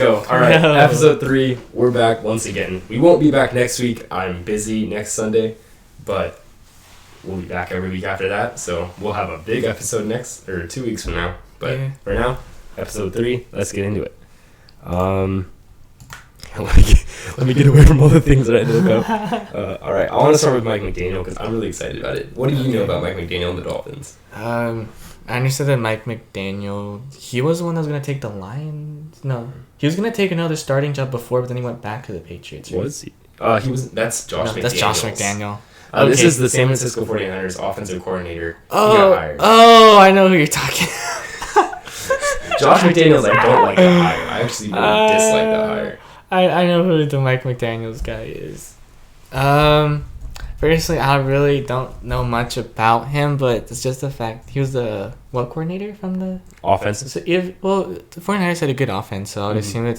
All right, episode 3, we're back once again. We won't be back next week. I'm busy next Sunday, but we'll be back every week after that. So we'll have a big episode 2 weeks from now. But for now, episode 3, let's get into it. Let me get away from all the things that I know about. All right, I want to start with Mike McDaniel because I'm really excited about it. What do you know about Mike McDaniel and the Dolphins? I understood that Mike McDaniel, he was the one that was going to take the Lions. No, he was going to take another starting job before, but then he went back to the Patriots. Right? Was he? That's Josh McDaniels. That's Josh McDaniel. This is the San Francisco 49ers offensive coordinator. Oh, he got hired. Oh, I know who you're talking about. Josh McDaniels, I don't like the hire. I actually really dislike the hire. I know who the Mike McDaniels guy is. Personally, I really don't know much about him, but it's just the fact he was the coordinator from the offense. So the 49ers had a good offense, so I would assume it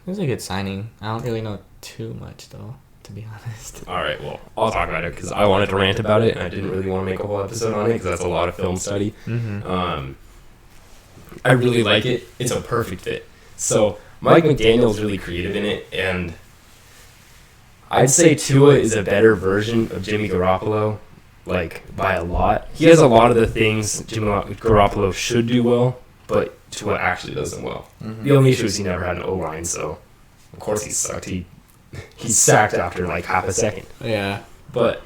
was a good signing. I don't really know too much though, to be honest. All right, well, I'll talk about it because I wanted to rant about it, and I didn't really want to make a whole episode on it because that's a lot of film study. Mm-hmm. I really like it. It's a perfect fit. So Mike McDaniel's really creative in it, and I'd say Tua is a better version of Jimmy Garoppolo, like, by a lot. He has a lot of the things Jimmy Garoppolo should do well, but Tua actually does them well. Mm-hmm. The only issue is he never had an O-line, so of course he sucked. He sacked after, like, half a second. Yeah. But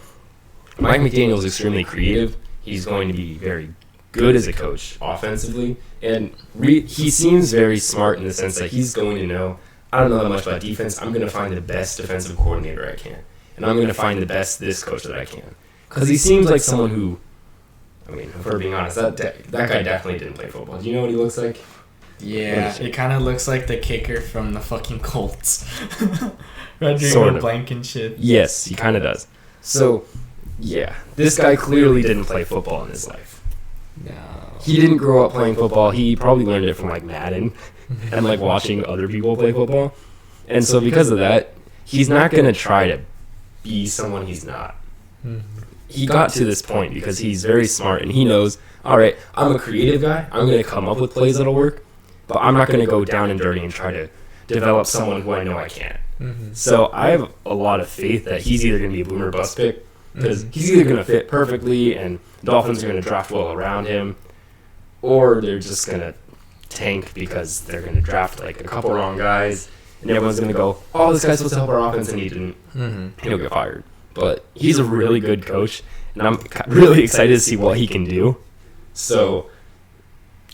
Mike McDaniel is extremely creative. He's going to be very good as a coach offensively, and he seems very smart in the sense that he's going to know, I don't know that much about defense. I'm going to find the best defensive coordinator I can. And I'm going to find the best this coach that I can. Because he seems like someone who, I mean, if we're being honest, that guy definitely didn't play football. Do you know what he looks like? Yeah, he kind of looks like the kicker from the fucking Colts. Rodrigo Sort of. Blankenship. Yes, he kind of does. So, yeah, this guy clearly didn't play football in his life. No. He didn't grow up playing football. He probably learned it from, like, Madden. And like watching other people play football. And so because of that, he's not going to try to be someone he's not. He got to this point because he's very smart and he knows, all right, I'm a creative guy. I'm going to come up with plays that'll work, but I'm not going to go down and dirty and try to develop someone who I know I can't. So I have a lot of faith that he's either going to be a boom or bust pick because he's either going to fit perfectly and the Dolphins are going to draft well around him, or they're just going to tank because they're going to draft like a couple wrong guys and everyone's going to go, oh, this guy's supposed to help our offense, and he didn't. He'll get fired. But he's a really good coach, and I'm really excited to see what he can do. So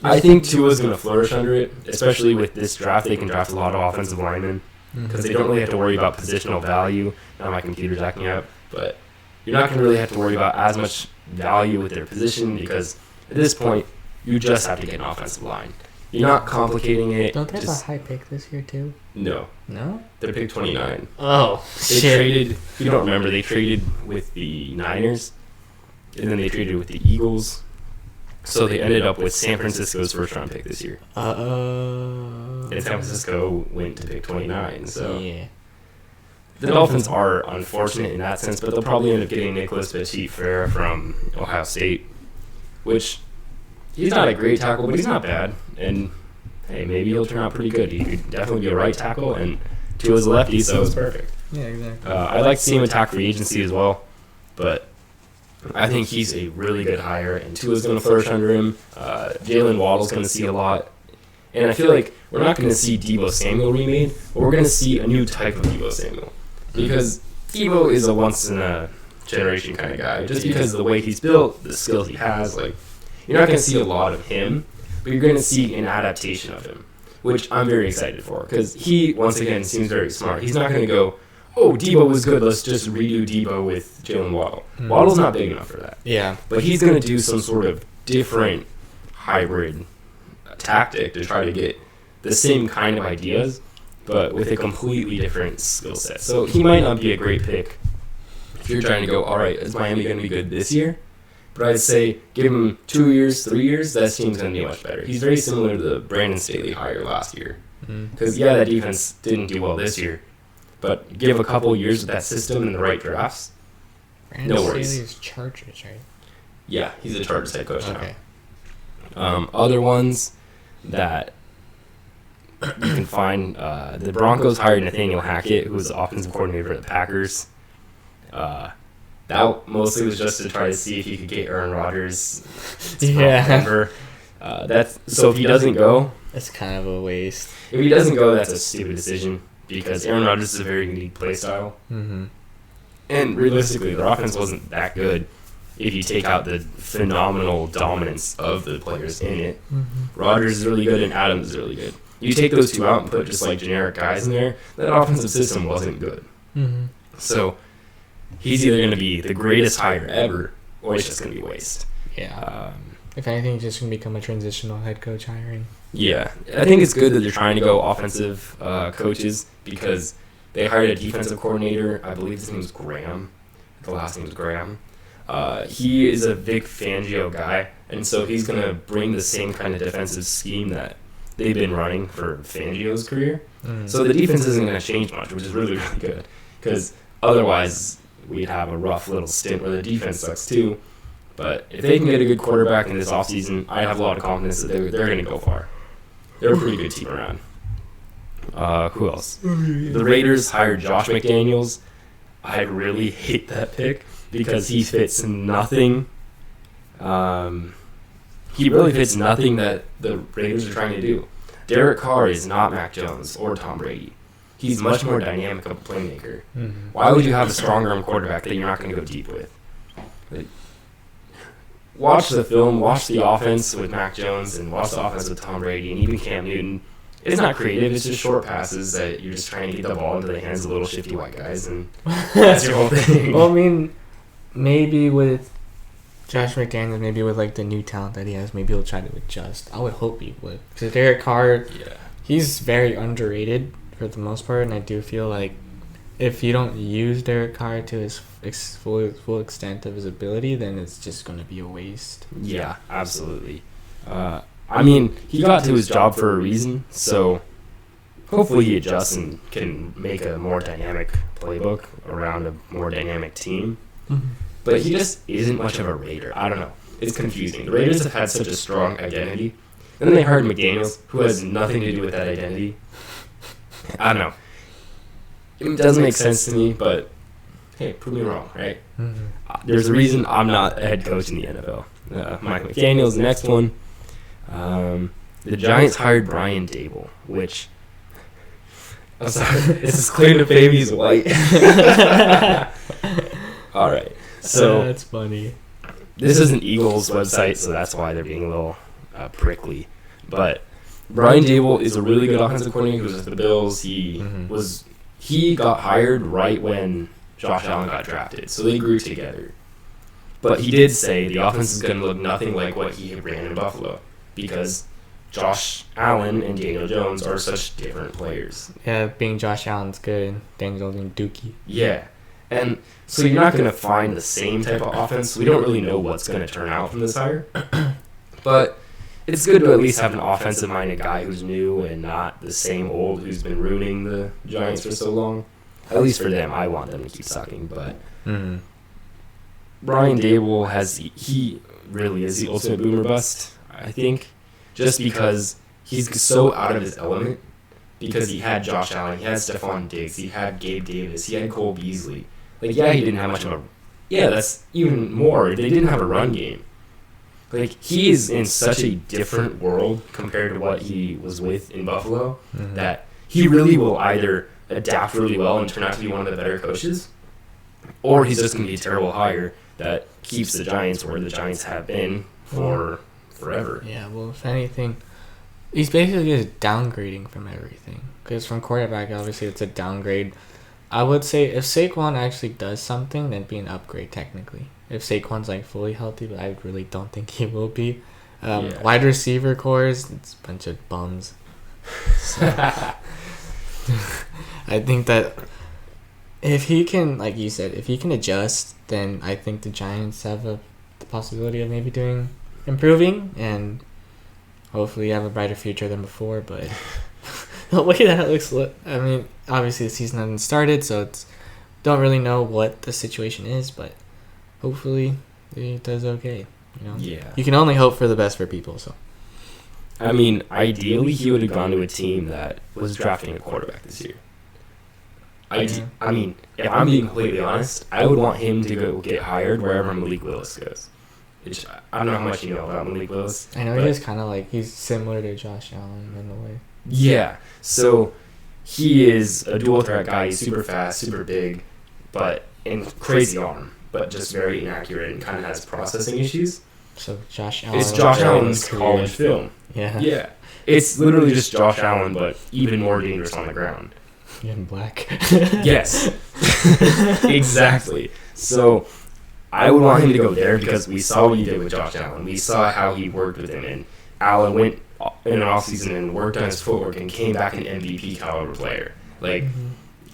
I think Tua's going to flourish under it, especially with this draft. They can draft a lot of offensive linemen because they don't really have to worry about positional value. Now my computer's acting up, but you're not going to really have to worry about as much value with their position because at this point you just have to get an offensive line. You're not complicating it. Don't they have a high pick this year, too? No. No? They're pick 29. Oh, They traded, if you don't remember, they traded with the Niners, and then they traded with the Eagles. So they ended up with San Francisco's first-round pick this year. And San Francisco went to pick 29, so... Yeah. The Dolphins are unfortunate in that sense, but they'll probably end up getting Nicholas Petit-Frere from Ohio State, which... He's not a great tackle, but he's not bad. And, hey, maybe he'll turn out pretty good. He could definitely be a right tackle, and Tua's a lefty, so it's perfect. Yeah, exactly. I'd like to see him attack free agency as well, but I think he's a really good hire, and Tua's going to flourish under him. Jalen Waddle's going to see a lot. And I feel like we're not going to see Deebo Samuel remade, but we're going to see a new type of Deebo Samuel. Because Deebo is a once-in-a-generation kind of guy. Just because of the way he's built, the skills he has, like... You're not going to see a lot of him, but you're going to see an adaptation of him, which I'm very excited for because he, once again, seems very smart. He's not going to go, oh, Deebo was good, let's just redo Deebo with Jalen Waddle. Waddle's not big enough for that. Yeah. But he's going to do some sort of different hybrid tactic to try to get the same kind of ideas, but with a completely different skill set. So he might not be a great pick if you're trying to go, all right, is Miami going to be good this year? But I'd say give him 2 years, 3 years, that team's going to be much better. He's very similar to the Brandon Staley hire last year. Because, that defense didn't do well this year. But give a couple years with that system and the right drafts, Brandon no worries. Staley's Chargers, right? Yeah, he's a Chargers head coach Okay. now. Other ones that you can find the Broncos hired Nathaniel Hackett, who was the offensive coordinator for the Packers. That mostly was just to try to see if he could get Aaron Rodgers. Denver. So if he doesn't go, it's kind of a waste. If he doesn't go, that's a stupid decision because Aaron Rodgers is a very unique play style. Mm-hmm. And realistically, their offense wasn't that good if you take out the phenomenal dominance of the players in it. Mm-hmm. Rodgers is really good and Adams is really good. You take those two out and put just like generic guys in there, that offensive system wasn't good. Mm-hmm. So he's either going to be the greatest hire ever or it's just going to be a waste. Yeah. If anything, it's just going to become a transitional head coach hiring. Yeah. I think it's good that they're trying to go offensive coaches because they hired a defensive coordinator. I believe his name is Graham. The last name is Graham. He is a Vic Fangio guy, and so he's going to bring the same kind of defensive scheme that they've been running for Fangio's career. Mm-hmm. So the defense isn't going to change much, which is really, really good because otherwise we'd have a rough little stint where the defense sucks too. But if they can get a good quarterback in this offseason, I have a lot of confidence that they're going to go far. They're a pretty good team around. Who else? The Raiders hired Josh McDaniels. I really hate that pick because he fits nothing. He really fits nothing that the Raiders are trying to do. Derek Carr is not Mac Jones or Tom Brady. He's much more dynamic of a playmaker. Mm-hmm. Why would you have a stronger arm quarterback that you're not going to go deep with? Watch the film, watch the offense with Mac Jones, and watch the offense with Tom Brady, and even Cam Newton. It's not creative, it's just short passes that you're just trying to get the ball into the hands of little shifty white guys, and that's your whole thing. Well, I mean, maybe with Josh McDaniels, maybe with like the new talent that he has, maybe he'll try to adjust. I would hope he would. Because Derek Carr, he's very underrated for the most part, and I do feel like if you don't use Derek Carr to his full extent of his ability, then it's just going to be a waste. Yeah, absolutely. I mean, he got to his job for a reason, so hopefully he adjusts and can make a more dynamic playbook around a more dynamic team. Mm-hmm. But he just isn't much of a Raider. I don't know. It's confusing. The Raiders have had such a strong identity. And then they hired McDaniels, who has nothing to do with that identity. I don't know. It doesn't make sense to me, but hey, prove me wrong, right? Mm-hmm. There's a reason I'm not a head coach in the NFL. Mike McDaniels, the next one. The Giants hired Brian Dable, which... I'm sorry, it's his claim to fame he's white. All right, so... That's funny. This is an Eagles website, so that's why they're being a little prickly. But Brian Dable is a really good offensive coordinator. He was with the Bills. He got hired right when Josh Allen got drafted, so they grew together. But he did say the offense is going to look nothing like what he ran in Buffalo because Josh Allen and Daniel Jones are such different players. Yeah, being Josh Allen's good, Daniel being Dookie. Yeah, and so you're not going to find the same type of offense. We don't really know what's going to turn out from this hire. But it's good to at least have an offensive-minded guy who's new and not the same old who's been ruining the Giants for so long. At least for them, I want them to keep sucking. But Brian Dable he really is the ultimate boomer bust, I think, just because he's so out of his element. Because he had Josh Allen, he had Stephon Diggs, he had Gabe Davis, he had Cole Beasley. Like, yeah, he didn't have much of a... Yeah, that's even more. They didn't have a run game. Like, he is in such a different world compared to what he was with in Buffalo that he really will either adapt really well and turn out to be one of the better coaches, or he's just going to be a terrible hire that keeps the Giants where the Giants have been for forever. Yeah, well, if anything, he's basically just downgrading from everything. Because from quarterback, obviously, it's a downgrade. I would say if Saquon actually does something, that'd be an upgrade technically. If Saquon's like fully healthy, but I really don't think he will be. Wide receiver cores, it's a bunch of bums. So, I think that if he can, like you said, if he can adjust, then I think the Giants have the possibility of maybe improving, and hopefully have a brighter future than before. But the way that it looks, I mean, obviously the season hasn't started, so don't really know what the situation is, but hopefully it does okay. You know? Yeah. You can only hope for the best for people. So. I mean, ideally, he would have gone to a team that was drafting a quarterback this year. I mean, if I'm being completely honest, I would want him to go get hired wherever Malik Willis goes. Which, I don't know how much you know about Malik Willis. I know he's kind of like, he's similar to Josh Allen in a way. Yeah. So, he is a dual threat guy. He's super fast, super big, and crazy arm, but just very inaccurate and kind of has processing issues. So Josh Allen. It's Josh Allen's college film. Yeah. Yeah. It's literally just Josh Allen, but even more dangerous on the ground. In black. Yes. Exactly. So I would want him to go there because we saw what he did with Josh Allen. We saw how he worked with him, and Allen went in an offseason and worked on his footwork and came back an MVP caliber player. Like,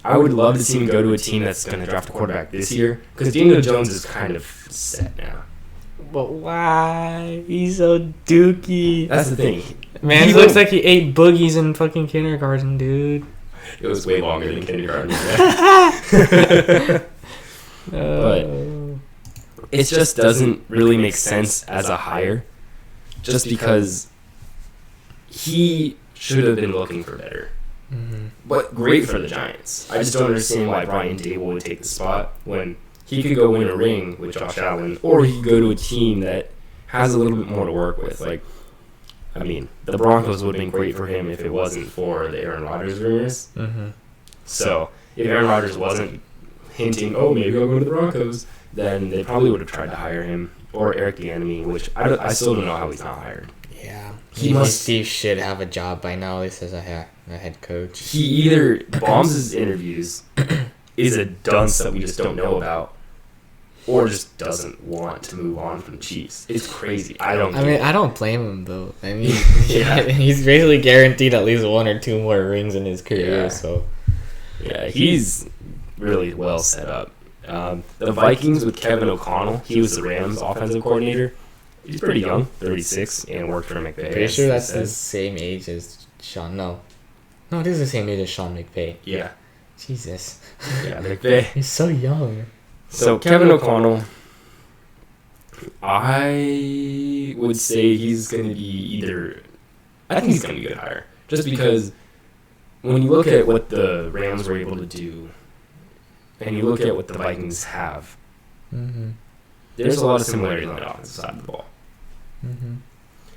I would love to see him go to a team that's going to draft a quarterback this year because Daniel Jones is kind of set now. But why? He's so dookie. That's the thing. Man, he looks like he ate boogies in fucking kindergarten, dude. It was way longer than kindergarten. But it just doesn't really make sense as a hire just because he should have been looking for better. Mm-hmm. But great for the Giants. I just don't understand why Brian Dable would take the spot when he could go win a ring with Josh Allen, or he could go to a team that has a little bit more to work with. Like, I mean, the Broncos would have been great for him if it wasn't for the Aaron Rodgers rumors. Mm-hmm. So, if Aaron Rodgers wasn't hinting, oh, maybe I'll go to the Broncos, then they probably would have tried to hire him, or Eric Bieniemy, which I still don't know how he's not hired. Yeah. He should have a job by now, at least as a head coach. He either bombs his interviews, is a dunce that we just don't know about, or just doesn't want to move on from the Chiefs. It's crazy. I don't blame him, though. I mean, he's basically guaranteed at least 1 or 2 more rings in his career, Yeah. so. Yeah, he's really well set up. The Vikings with Kevin O'Connell, he was the Rams offensive coordinator. He's pretty young, 36, and worked for McVay. Pretty sure that's the same age as Sean. No, it is the same age as Sean McVay. Yeah. Jesus. Yeah, McVay. He's so young. So Kevin O'Connell, I would say he's going to be I think he's going to be a good hire. Just because when you look at what the Rams were able to do, and you look at what the Vikings have, there's a lot of similarities on the offensive side of the ball.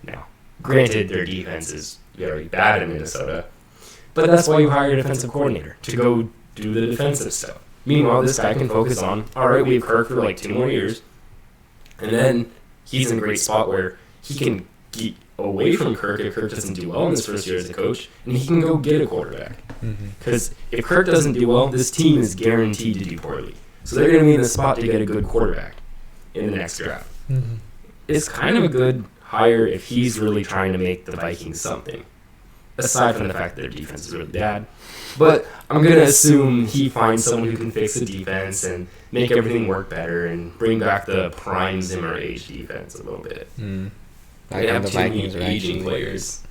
Now, granted, their defense is very bad in Minnesota, but that's why you hire a defensive coordinator, to go do the defensive stuff. Meanwhile, this guy can focus on, all right, we have Kirk for like 2 more years, and then he's in a great spot where he can get away from Kirk if Kirk doesn't do well in his first year as a coach, and he can go get a quarterback. Because if Kirk doesn't do well, this team is guaranteed to do poorly. So they're going to be in the spot to get a good quarterback in the next draft. It's kind of a good hire if he's really trying to make the Vikings something, aside from the fact that their defense is really bad. But I'm going to assume he finds someone who can fix the defense and make everything work better and bring back the prime Zimmer age defense a little bit. They have too many aging players.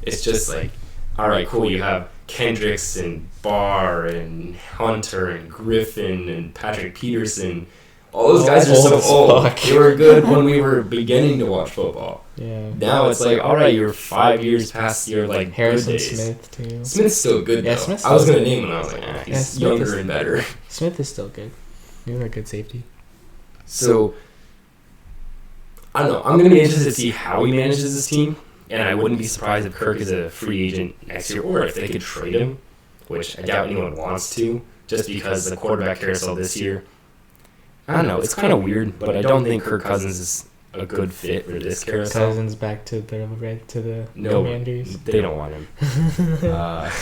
It's just like, all right, cool, you have Kendricks and Barr and Hunter and Griffin and Patrick Peterson. All those guys are so old. They were good when we were beginning to watch football. Yeah. Now it's like, all right, you're 5 years past your like Harrison good days. Smith too. Smith's still good though. Smith's I was still gonna good. name him, and I was like, he's Smith younger and better. Smith is still good. He's a good safety. So I don't know. I'm gonna be interested to see how he manages this team, and I wouldn't be surprised if Kirk is a free agent next year, or if they could trade him, which I doubt anyone wants to, just because the quarterback carousel this year. I don't know. It's kind of weird, but I don't think Kirk Cousins is a good fit for this carousel. Cousins back to the No, Commanders. they don't want him.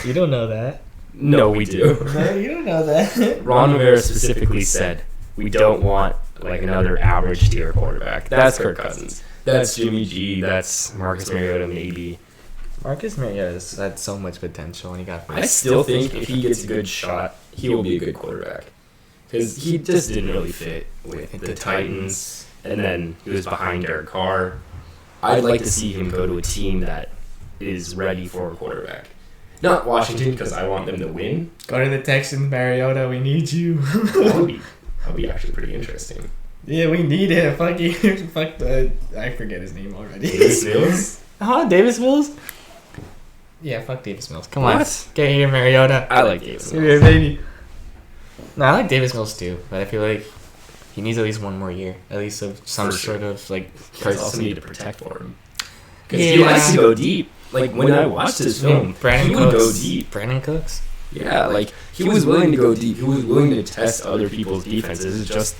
You don't know that. No, we do. No, you don't know that. Ron Rivera specifically said, we don't want like another average tier quarterback. That's Kirk Cousins. That's Jimmy G. That's Marcus Mariota, maybe. Marcus Mariota had so much potential when he got. I still think if he gets a good shot, he will be a good quarterback. Because he just didn't really fit with the Titans, and then he was behind Derek Carr. I'd like to see him go to a team that is ready for a quarterback. Not Washington, because I want them to win. Go to the Texans, Mariota. We need you. That would be actually pretty interesting. Yeah, we need it. Fuck you. Fuck the. I forget his name already. Davis Mills? Davis Mills? Yeah, fuck Davis Mills. Come on. Get here, Mariota. I like Davis Mills. Here, baby. No, I like Davis Mills too, but I feel like he needs at least one more year. At least of some sort of, like... You also need to protect for him. Because he likes to go deep. Like, when I watched his film, he would go deep. Brandon Cooks? Yeah, like, he was willing to go deep. He was willing to test other people's defenses. It's just...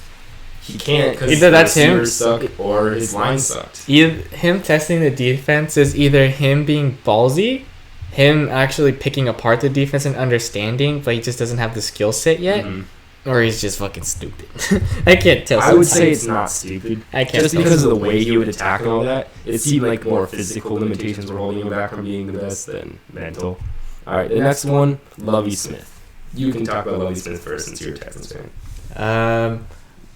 He can't because either that's him suck or his line sucked. Either him testing the defense is either him being ballsy, him actually picking apart the defense and understanding, but he just doesn't have the skill set yet, or he's just fucking stupid. I can't tell. I would say it's not stupid. I can't just because of the way he would attack and all that. It seemed like more physical limitations were holding him back from being the best than mental. All right, the next one, Lovie Smith. You can talk about Lovie Smith first since you're a Texans fan.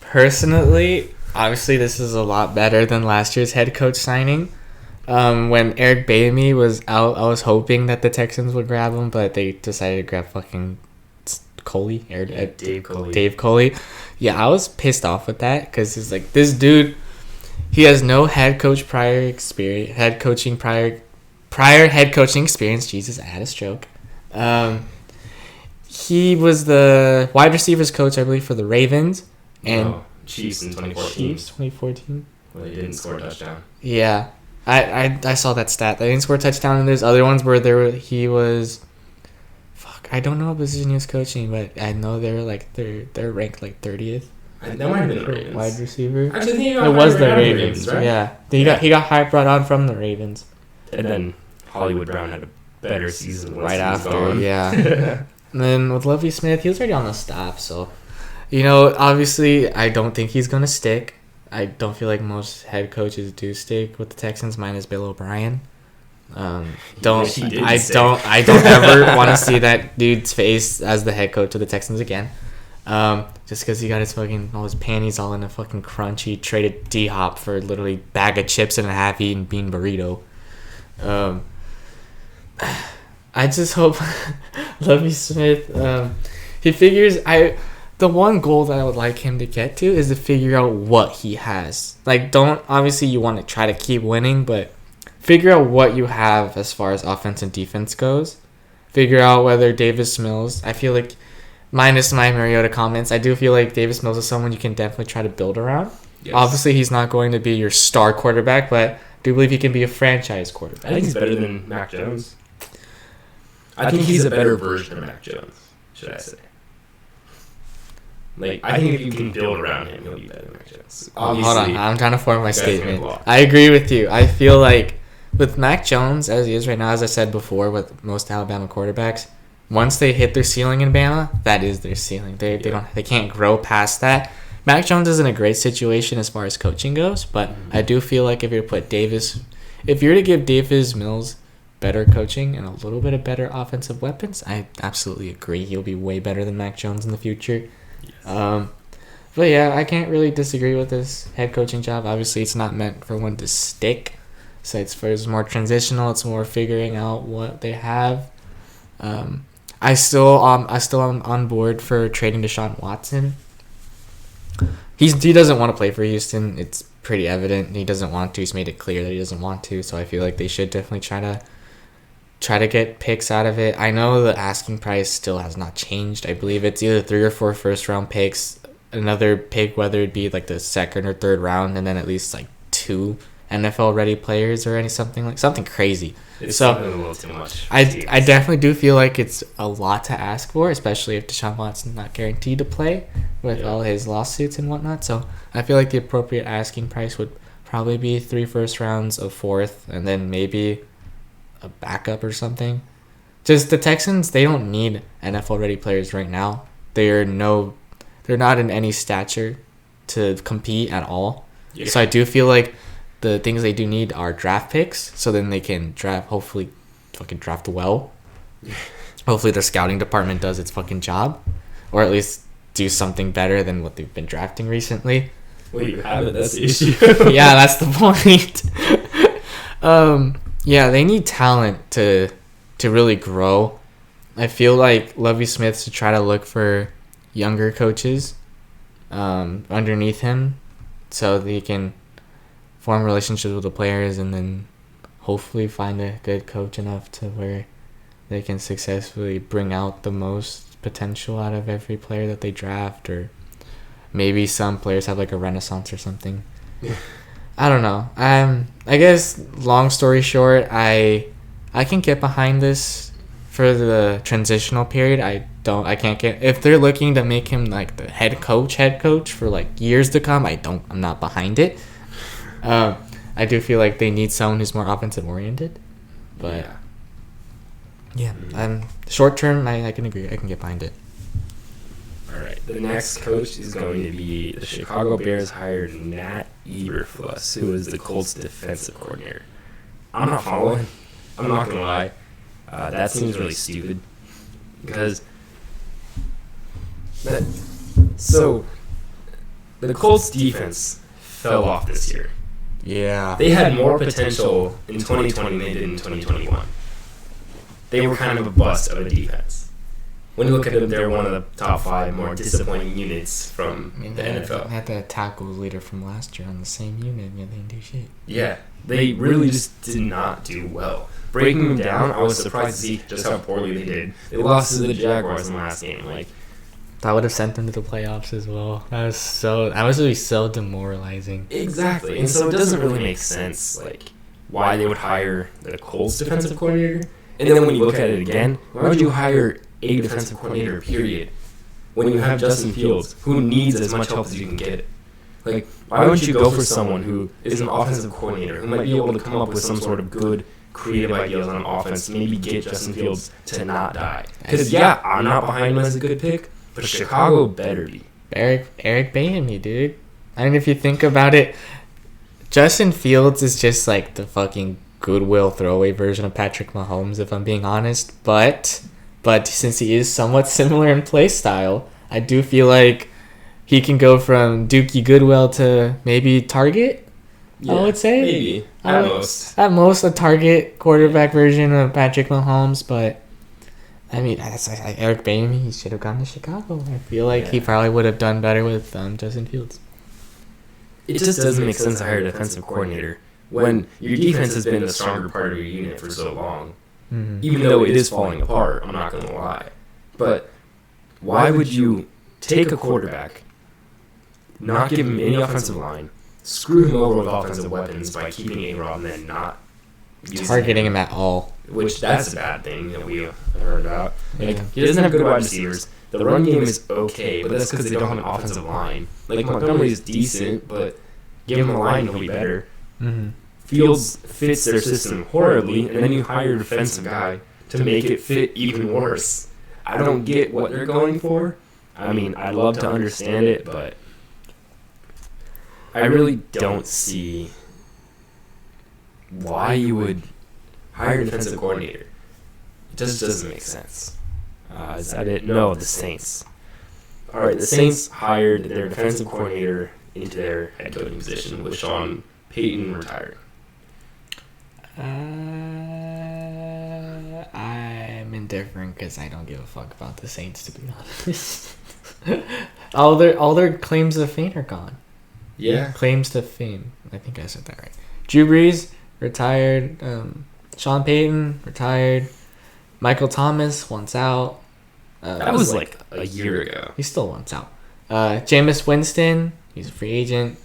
Personally, obviously this is a lot better than last year's head coach signing. When Eric Bieniemy was out, I was hoping that the Texans would grab him, but they decided to grab fucking Coley. Dave Coley. Dave Coley. Yeah, I was pissed off with that because it's like this dude, he has no head coaching prior experience. Jesus, I had a stroke. He was the wide receivers coach, I believe, for the Ravens. And Chiefs in 2014. Chiefs 2014. Well, they didn't score a touchdown. Yeah, I saw that stat. They didn't score a touchdown, and there's other ones where he was. Fuck, I don't know what position he was coaching, but I know they were like they're ranked like 30th. That might have been the Ravens. Wide receiver. Actually, I think it was the Ravens, right? Yeah, he got brought on from the Ravens. And then Hollywood Brown had a better season right after. Yeah. And then with Lovie Smith, he was already on the stop, so. You know, obviously, I don't think he's gonna stick. I don't feel like most head coaches do stick with the Texans, minus Bill O'Brien. I don't ever want to see that dude's face as the head coach of the Texans again. Just because he got all his panties all in a fucking crunch. He traded D-Hop for literally bag of chips and a half-eaten bean burrito. I just hope Lovie Smith. He figures The one goal that I would like him to get to is to figure out what he has. Like, obviously you want to try to keep winning, but figure out what you have as far as offense and defense goes. Figure out whether Davis Mills, I feel like, minus my Mariota comments, I do feel like Davis Mills is someone you can definitely try to build around. Yes. Obviously, he's not going to be your star quarterback, but I do believe he can be a franchise quarterback. I think he's better than Mac Jones. I think he's a better version of Mac Jones, should I say. Like, I think if you can build around him, he'll be better than Mac Jones. Hold on, I'm trying to form my statement. I agree with you. I feel like with Mac Jones, as he is right now, as I said before, with most Alabama quarterbacks, once they hit their ceiling in Bama, that is their ceiling. They can't grow past that. Mac Jones is in a great situation as far as coaching goes, but I do feel like if you're to give Davis Mills better coaching and a little bit of better offensive weapons, I absolutely agree. He'll be way better than Mac Jones in the future. But yeah, I can't really disagree with this head coaching job. Obviously, it's not meant for one to stick. So it's more transitional. It's more figuring out what they have. I still am on board for trading Deshaun Watson. He doesn't want to play for Houston. It's pretty evident he doesn't want to. He's made it clear that he doesn't want to. So I feel like they should definitely try to get picks out of it. I know the asking price still has not changed. I believe it's either 3 or 4 first-round picks, another pick, whether it be like the second or third round, and then at least like 2 NFL-ready players or something crazy. It's a little too much. I definitely do feel like it's a lot to ask for, especially if Deshaun Watson's not guaranteed to play with all his lawsuits and whatnot. So I feel like the appropriate asking price would probably be 3 first rounds, a fourth, and then maybe a backup or something. Just the Texans, they don't need NFL ready players right now. They're not in any stature to compete at all. Yeah. So I do feel like the things they do need are draft picks, so then they can hopefully fucking draft well. Hopefully their scouting department does its fucking job, or at least do something better than what they've been drafting recently. Well, you have it, that's the issue. Yeah, that's the point. Yeah, they need talent to really grow. I feel like Lovie Smith should try to look for younger coaches underneath him so they can form relationships with the players and then hopefully find a good coach enough to where they can successfully bring out the most potential out of every player that they draft, or maybe some players have like a renaissance or something. I don't know. I guess long story short, I can get behind this for the transitional period. I can't get, if they're looking to make him like the head coach for like years to come, I'm not behind it. I do feel like they need someone who's more offensive oriented, but yeah, short term, I can agree. I can get behind it. All right, the next coach is going to be the Chicago Bears hired Matt Eberflus, who is the Colts defensive coordinator. I'm not following. I'm not going to lie. That seems really stupid because the Colts defense fell off this year. Yeah. They had more potential in 2020 than they did in 2021. They were kind of a bust of a defense. When you look at them, they're one of the top 5 more disappointing units from the NFL. They had that tackles leader from last year on the same unit, and they didn't do shit. Yeah, they really just did not do well. Breaking them down, I was surprised to see just how poorly they did. They lost to the Jaguars in the last game. Like, that would have sent them to the playoffs as well. That was really so demoralizing. Exactly, and so it doesn't really make sense, like, why they would hire the Colts defensive coordinator. And then when you look at it again, why would you hire a defensive coordinator, period, when you have Justin Fields, who needs as much help as you can get? Like, why wouldn't you go for someone who is an offensive coordinator, who might be able to come up with some sort of good, creative ideas on offense, maybe get Justin Fields to not die? Because, I'm not behind him as a good pick, but Chicago better be. Eric Bieniemy, dude. I mean, if you think about it, Justin Fields is just like the fucking goodwill throwaway version of Patrick Mahomes, if I'm being honest. But since he is somewhat similar in play style, I do feel like he can go from Dookie Goodwill to maybe Target. Yeah, I would say maybe at most a Target quarterback version of Patrick Mahomes. But I mean, that's like Eric Bieniemy. He should have gone to Chicago. I feel like he probably would have done better with Justin Fields. It just doesn't make sense to hire a defensive coordinator when your defense has been the stronger part of your unit for so long. Mm-hmm. Even though it is falling apart, I'm not going to lie. But why would you take a quarterback, not give him any offensive line, screw him over with offensive weapons by keeping A-Rod and then not targeting him at all? Which, that's a bad thing that we have heard about. Like, he doesn't have good wide receivers. The run game is okay, but that's because they don't have an offensive line. Like, Montgomery is decent, but give him a line, he'll be better. Mm-hmm. Fields fits their system horribly, and then you hire a defensive guy to make it fit even worse. I don't get what they're going for. I mean, I'd love to understand it, but I really don't see why you would hire a defensive coordinator. It just doesn't make sense. Is that it? No, the Saints. All right, the Saints hired their defensive coordinator into their head coaching position with Sean Payton retiring. I'm indifferent because I don't give a fuck about the Saints, to be honest. all their claims to fame are gone. Yeah. Claims to fame. I think I said that right. Drew Brees retired. Sean Payton retired. Michael Thomas wants out. That was like a year ago. He still wants out. Jameis Winston, he's a free agent.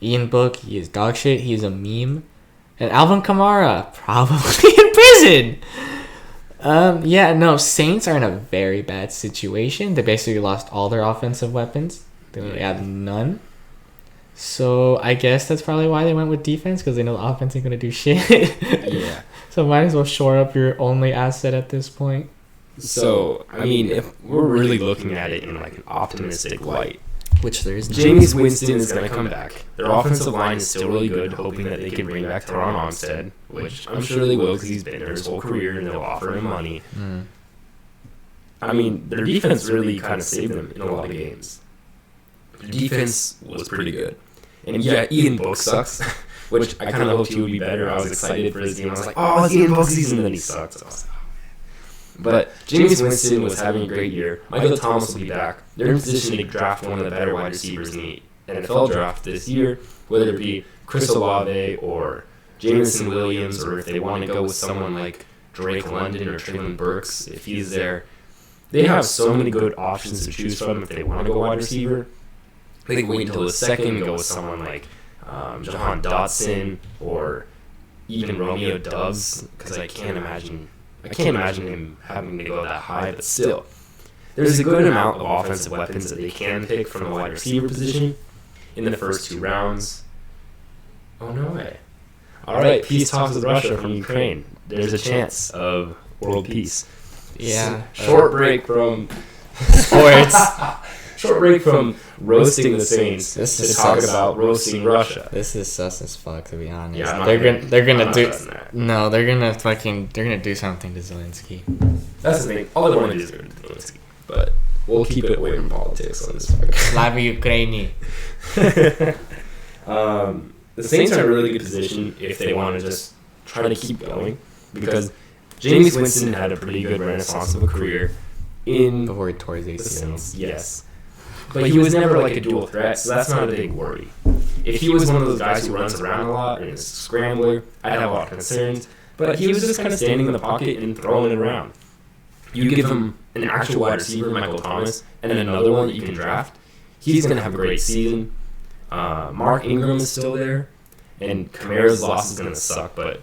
Ian Book, he is dog shit. He's a meme. And Alvin Kamara, probably in prison. Saints are in a very bad situation. They basically lost all their offensive weapons. They really have none. So I guess that's probably why they went with defense, because they know the offense ain't going to do shit. Yeah. So might as well shore up your only asset at this point. So, I mean, if we're really looking at it in like an optimistic light, which there is no. Jameis Winston is going to come back. Their offensive line is still really good, hoping that they can bring back Teron Armstead, which I'm sure they will because he's been there his whole career and they'll offer him money. Mm. I mean, their defense really kind of saved them in a lot of games. Their defense was pretty good. And yeah, Ian Book sucks, which I kind of hoped he would be better. I was excited for his team. I was like, oh, it's Ian Book's season, and then he sucked. So I was like, but Jameis Winston was having a great year. Michael Thomas will be back. They're in position to draft one of the better wide receivers in the NFL draft this year, whether it be Chris Olave or Jameson Williams, or if they want to go with someone like Drake London or Traylon Burks, if he's there, they have so many good options to choose from if they want to go wide receiver. They can wait until the second and go with someone like Jahan Dotson or even Romeo Doubs, because I can't imagine him having to go that high, but still. There's a good amount of offensive weapons that they can pick from the wide receiver position in the first 2 rounds. Oh, no way. All right, peace talks with Russia from Ukraine. There's a chance of world peace. Yeah. Short break from sports. Short break from roasting the Saints to talk about roasting Russia. This is sus as fuck, to be honest. Yeah, they're gonna do something to Zelensky. That's the thing. All they want to do is go to Zelensky. But we'll keep it away from politics on this podcast. Slava Ukraini. The Saints are in a really good position if they want to just try to keep going, because Jameis Winston had a pretty good renaissance of a career in before he tore his ACL. Saints, yes. But he was never like a dual threat, so that's not a big worry. If he was one of those guys who runs around a lot and is a scrambler, I'd have a lot of concerns. But he was just kind of standing in the pocket and throwing it around. You give him an actual wide receiver, Michael Thomas, and then another one that you can draft, he's going to have a great season. Mark Ingram is still there, and Kamara's loss is going to suck, but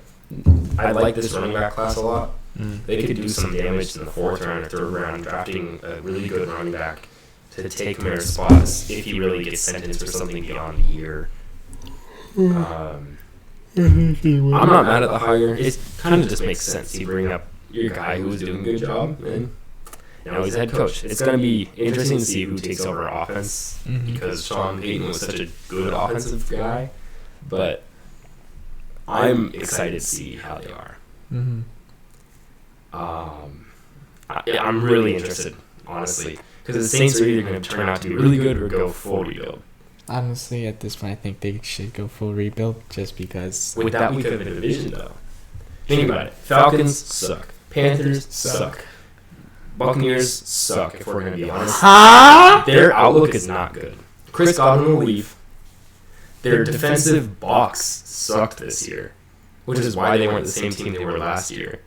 I like this running back class a lot. They could do some damage in the 4th round or 3rd round, drafting a really good running back to take Kamara's spots if he really gets sentenced for something beyond a year. I'm not mad at the hire. It kind of just makes sense. You bring up your guy who was doing a good job, and now he's head coach. It's going to be interesting to see who takes over offense, because Sean Payton was such a good offensive guy, but I'm excited to see how they are. I'm really interested, honestly, because the Saints are either going to turn out to be really good or go full rebuild. Honestly, at this point, I think they should go full rebuild, just because. With that weak of a division, though. Think about it. Falcons suck. Panthers suck. Buccaneers suck, if we're going to be honest. Their outlook is not good. Chris Godwin will leave. Their defensive box sucked this year, which is why they weren't the same team they were last year.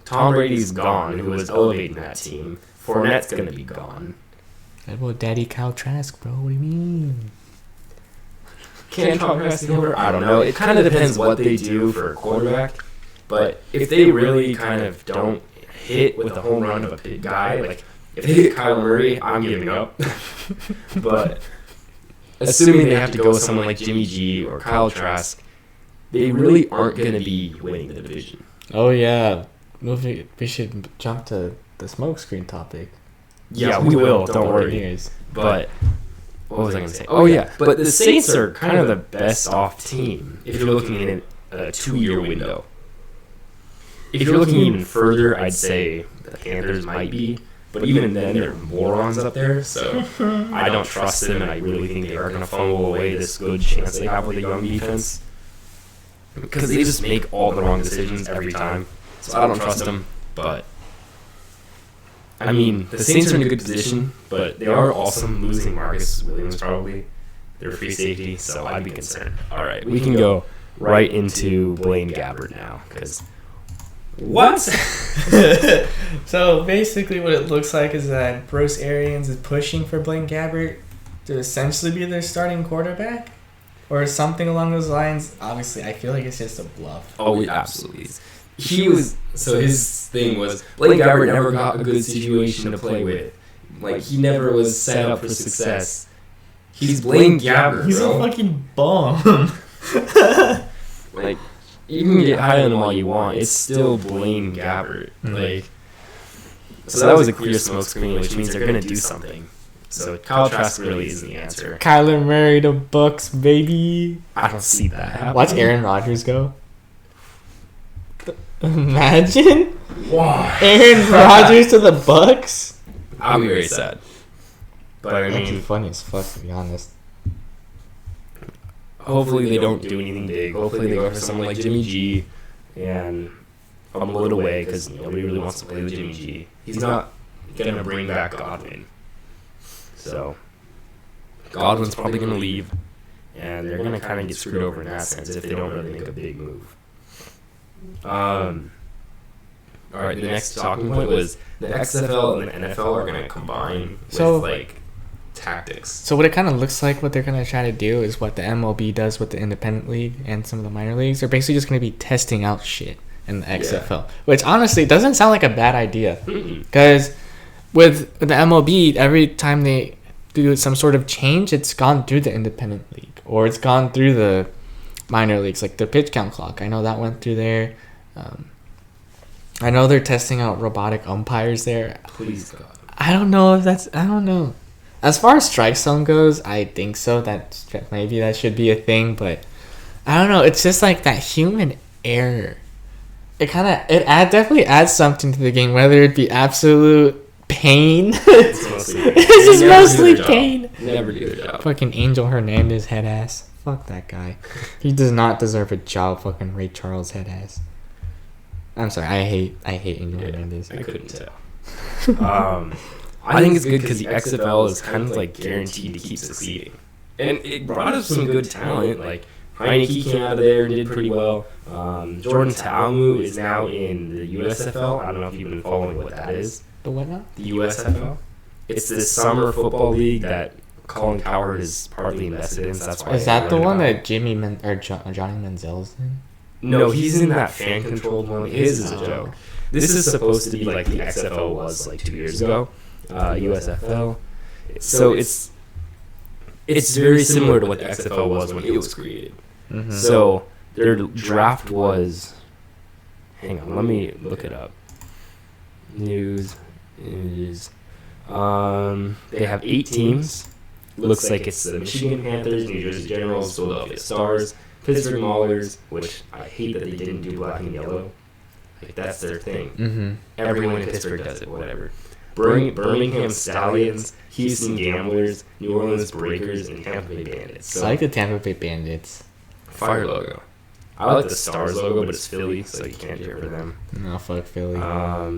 Tom Brady's gone, who was elevating that team. Fournette's going to be gone. What about Daddy Kyle Trask, bro? What do you mean? Can't talk Trask over? I don't know. It kind of depends what they do for a quarterback. But if they really kind of don't hit with a home run of a big guy, like if they hit Kyler Murray, I'm giving up. But assuming they have to go with someone like Jimmy G or Kyle Trask, they really aren't going to be winning the division. Oh, yeah. We should jump to the smokescreen topic. Yeah, we will. Don't worry. But what was I going to say? Oh, yeah. But the Saints are kind of the best off team if you're looking at a 2-year window. If you're looking even further, I'd say the Panthers might be. But even then, they're morons up there. So I don't trust them, and I really think they are going to fumble away this good chance they have with a young defense. Because they just make all the wrong decisions every time. So I don't trust them. But I mean, the Saints are in a good position, but they are also losing Marcus Williams probably. They're free safety, so I'd be concerned. All right, we can go right into Blaine Gabbert now, because what? So basically what it looks like is that Bruce Arians is pushing for Blaine Gabbert to essentially be their starting quarterback or something along those lines. Obviously, I feel like it's just a bluff. Oh, it absolutely is. So his thing was, Blaine Gabbert never got a good situation to play with. Like, he never was set up for success. He's Blaine Gabbert, He's bro. a fucking bum. Like, you can get high on him all you want. It's still Blaine Gabbert. Like, so that was a clear smokescreen, which means they're going to do something. So Kyle Trask really is the answer. Kyler Murray to Bucks, baby. I don't see that happening. Watch Aaron Rodgers go. Imagine Aaron Rodgers to the Bucks. I'll be very sad. But I That'd be mean, funny as fuck, to be honest. hopefully they don't do anything big. Hopefully they go for someone like Jimmy G and fumble it away, because nobody really wants to play with Jimmy G. He's not going to bring back Godwin. So Godwin's probably going to leave, and they're gonna kind of get screwed over in that sense if they don't really make a big move. All right, the next talking point was the XFL and the NFL are gonna combine with like tactics. So what it kind of looks like, what they're gonna try to do is what the MLB does with the independent league and some of the minor leagues. They're basically just gonna be testing out shit in the XFL, which honestly doesn't sound like a bad idea, because with the MLB, every time they do some sort of change, it's gone through the independent league or it's gone through the minor leagues, like the pitch count clock. I know that went through there. I know they're testing out robotic umpires there. Please God. I don't know. As far as strike zone goes, I think so. That maybe that should be a thing, but I don't know. It's just like that human error. It definitely adds something to the game, whether it be absolute pain. It's mostly pain. Never do their job. Fucking Angel Hernandez head ass. Fuck that guy. He does not deserve a job. Fucking Ray Charles head ass. I'm sorry. I hate Angel Hernandez. I couldn't tell. I think it's good because the XFL is kind of like guaranteed to keep succeeding, and it brought us some good talent. Like Heineke came out of there and did pretty well. Jordan Ta'amu is now in the USFL. I don't know if you've been following what that is. The what now? The USFL. It's this summer football league that Colin Cowherd is partly invested in. So that's why. Is that the one that Johnny Manziel's in? No, he's in that fan-controlled one. His is a joke. This is supposed to be like the XFL was like 2 years ago. USFL. So it's very similar to what the XFL was when it was created. Mm-hmm. So their draft was. Hang on, let me look it up. News is. They have 8 teams. Looks like it's the Michigan Panthers, New Jersey Generals, Philadelphia Stars, Pittsburgh Maulers, which I hate that they didn't do black and yellow. Like that's their thing. Mm-hmm. Everyone in Pittsburgh does it. Whatever. Birmingham Stallions, Houston Gamblers, New Orleans Breakers, and Tampa Bay Bandits. So, I like the Tampa Bay Bandits. Fire logo. I like the Stars logo, but it's Philly, so you can't cheer for them. No, fuck Philly. I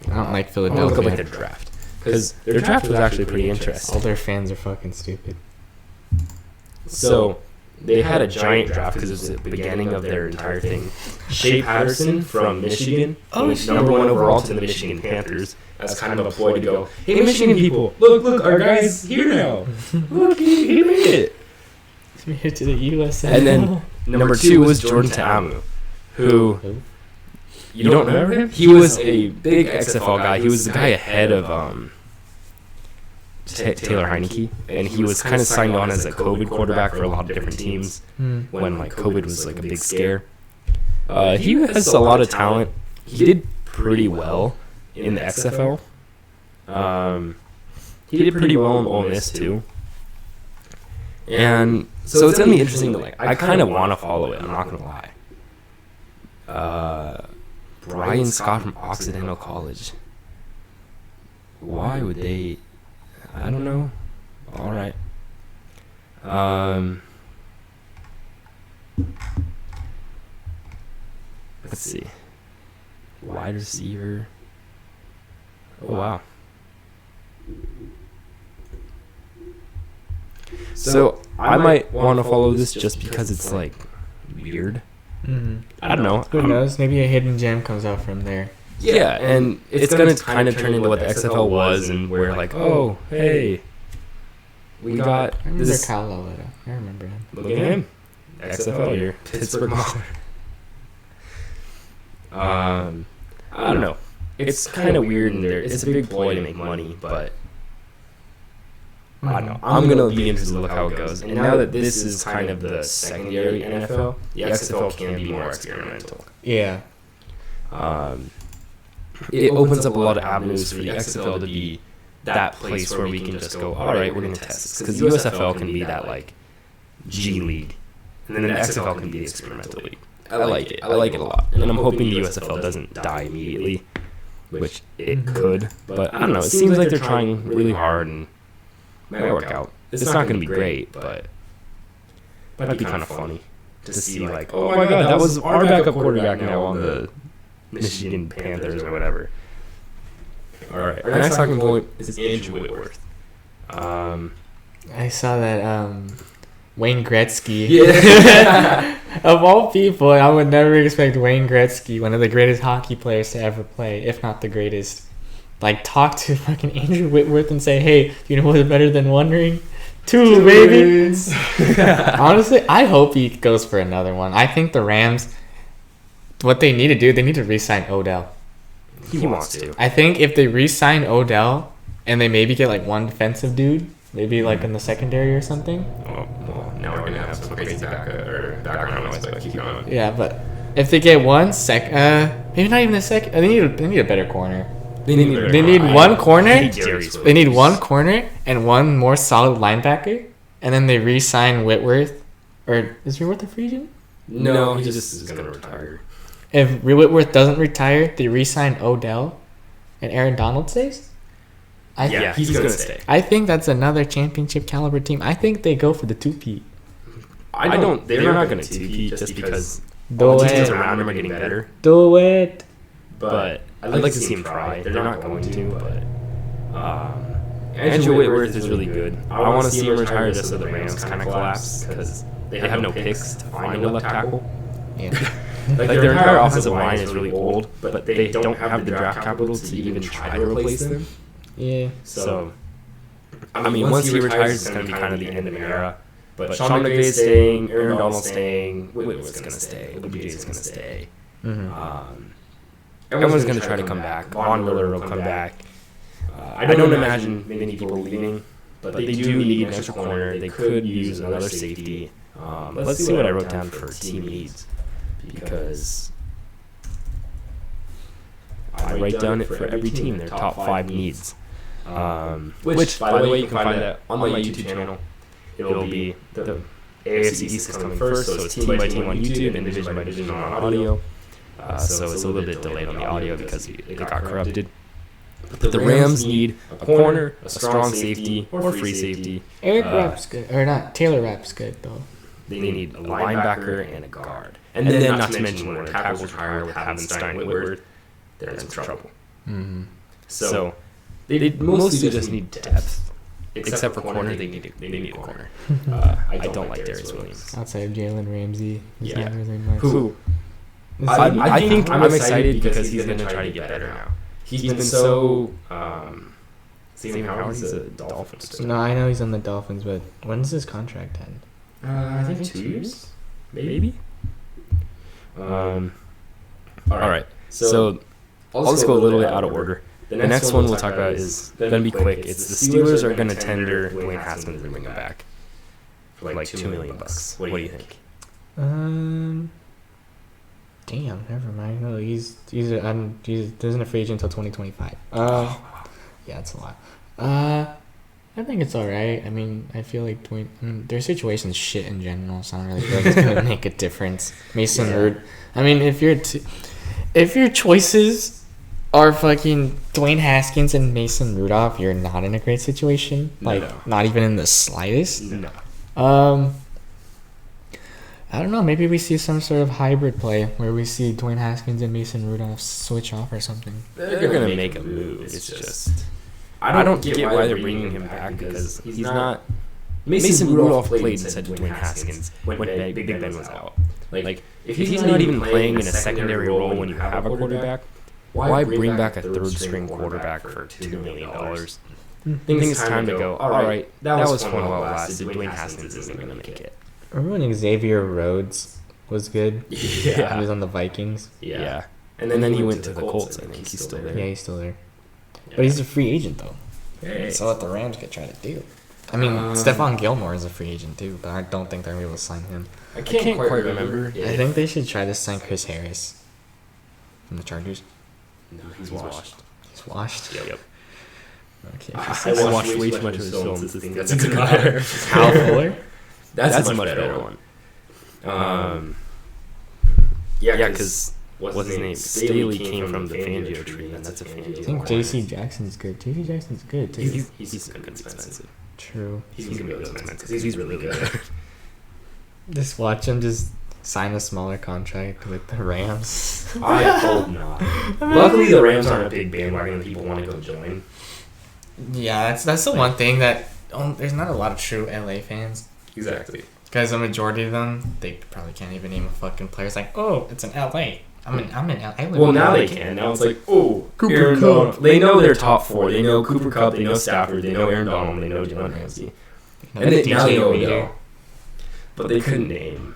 don't like Philadelphia. I'll look up like their draft. Because their draft was actually pretty interesting. All their fans are fucking stupid. So, they had a giant draft because it was the beginning of their entire thing. Shea Patterson from Michigan, went number 1 overall to the Michigan Panthers. As kind of a ploy to go, hey, Michigan people, look, our guy's here now. Look, he made it. He's made it to the USFL. And then number 2 was Jordan Ta'amu, who, you don't remember him? He was a big XFL guy. He was the guy ahead of Taylor Heineke, and he was kind of signed on as a COVID quarterback for a lot of different teams when like COVID was like a big scare. He has a lot of talent. He did pretty well in the XFL. He did pretty well in Ole Miss too. And so it's gonna be interesting. Like I kind of want to follow it. I'm not gonna lie. Brian Scott from Occidental College. Why would they? I don't know. All right. Let's see. Wide receiver. Oh, wow. So I might want to follow this just because it's like weird. Mm-hmm. I don't know. Who knows? Maybe a hidden gem comes out from there. Yeah, and it's going to kind of turn into what the XFL was, and we're like, oh, hey, we got I remember this. Kyle Laletta. I remember him. Look at him. XFL year. Pittsburgh Mauler. I don't know. It's kind of weird, and it's a big ploy to make money, but I don't know. I'm going to be interested to look how it goes. And now that this is kind of the secondary NFL, the XFL can be more experimental. Yeah. It opens up a lot of avenues for the XFL to be that place where we can just go, all right, we're going to test this. Because the USFL can be that, like, G League. And then the XFL can be the experimental league. I like it. I like it a lot. And I'm hoping the USFL doesn't die immediately, which it could. But I don't know. It seems like they're trying really hard and might work out. It's not going to be great, but it might be kind of funny to see, like, oh my God, that was our backup quarterback now on the Michigan Panthers or whatever. All right. Our next talking point is Andrew Whitworth. I saw that Wayne Gretzky. Yeah. Of all people, I would never expect Wayne Gretzky, one of the greatest hockey players to ever play, if not the greatest. Like, talk to fucking Andrew Whitworth and say, hey, you know what's better than one ring? Two, baby. Honestly, I hope he goes for another one. I think the Rams, what they need to do, they need to re-sign Odell. He wants to. I think if they re-sign Odell and they maybe get like one defensive dude, maybe like in the secondary or something. Oh, well, now we're gonna have some crazy background noise, but keep going. Yeah, but if they get maybe not even a second. They need a better corner. They need one corner. They need one corner and one more solid linebacker, and then they re-sign Whitworth. Or is Whitworth a free agent? No, he just is gonna retire. If Whitworth doesn't retire, they re-sign Odell, and Aaron Donald stays. He's gonna stay. I think that's another championship caliber team. I think they go for the two-peat. I don't. They're not gonna two-peat just because Do all the it. teams around them are getting better. Do it. But I'd like to see him try. They're not going to, but Andrew Whitworth is really good. I want to see him retire just so the Rams kind of collapse because they have no picks to find a left tackle. Yeah. Like their entire offensive line is really old, but they don't have the draft capital to even try to replace them. Yeah. So, I mean, once he retires, it's going to be kind of the end of an era. But Sean McVay is staying, Aaron Donald's staying, Whitworth's going to stay, OBJ is going to stay. Mm-hmm. Everyone's going to try to come back. Von Miller will come back. I don't imagine many people leaving, but they do need an extra corner. They could use another safety. Let's see what I wrote down for team needs, because I write down it for every team, their top 5 needs. Which, by the way, you can find that on my YouTube channel. It'll be the AFC East is coming first, so it's team by team on YouTube and division by division on audio. So it's a little bit delayed on the audio because it got corrupted. But the Rams need a corner, a strong safety, or free safety. Eric Rapp's good, or not? Taylor Rapp's good though. They need a linebacker and a guard. And then not to mention when tackles retire with Havenstein and Whitworth, they're in some trouble. Mm-hmm. So they mostly just need depth. Except for corner, they need a corner. I don't like Darius Williams. Outside of Jalen Ramsey. Yeah. Who? I think I'm excited because he's going to try to get better now. He's been so... Sam Howard's a Dolphins. No, I know he's on the Dolphins, but when's his contract end? I think 2 years? Maybe? Alright, so I'll just go a little bit out of order. The next one we'll talk about is going to be quick. It's the Steelers are going to tender Dwayne Haskins and bring him back for like $2 million. What do you think? Damn, never mind. No, he's isn't a free agent until 2025. Yeah, that's a lot. I think it's all right. I mean, I feel like their situation's shit in general, so I don't really feel like it's gonna make a difference. Mason Rudolph. I mean, if your choices are fucking Dwayne Haskins and Mason Rudolph, you're not in a great situation. Like, not even in the slightest. No. I don't know. Maybe we see some sort of hybrid play where we see Dwayne Haskins and Mason Rudolph switch off or something. They're going to make a move. It's just... I don't get why they're bringing him back because he's not... Mason Rudolph played instead of Dwayne Haskins when Big Ben was out. Like, if he's not even playing in a secondary role when you have a quarterback, why bring back a third-string quarterback for $2 million? I think it's time to go, all right, that was fun while it lasted. Dwayne Haskins isn't going to make it. Remember when Xavier Rhodes was good? Yeah. He was on the Vikings. Yeah. And then he went to the Colts, I think. He's still there. Yeah, he's still there. Yeah. But he's a free agent, though. Hey. So what the Rams could try to do. I mean, Stephon Gilmore is a free agent, too, but I don't think they're able to sign him. I can't quite remember. I think they should try to sign Chris Harris from the Chargers. No, he's washed. He's washed? Yep. Okay. I watched way too much of his films to think that's a good hire. Hal Fuller? That's a much better one. Yeah, because what's his name? Staley came from the Fangio tree, and that's a Fangio. I think J.C. Jackson's good. J.C. Jackson's good, too. He's going to be expensive. True. He's going to be expensive because he's really good. Just watch him just sign a smaller contract with the Rams. I hope not. Luckily, the Rams aren't a big bandwagon that people want to go join. Yeah, that's the one thing that there's not a lot of true LA fans. Exactly. Because the majority of them, they probably can't even name a fucking player. It's like, oh, it's in L.A. I'm in LA. Well, now they can. Now it's like, oh, Cooper Cup. They know their top four. They know Cooper Cup. They know Stafford. They know Aaron Donald. They know Jalen Ramsey. No, And now they know Reader, Odell. But they couldn't name.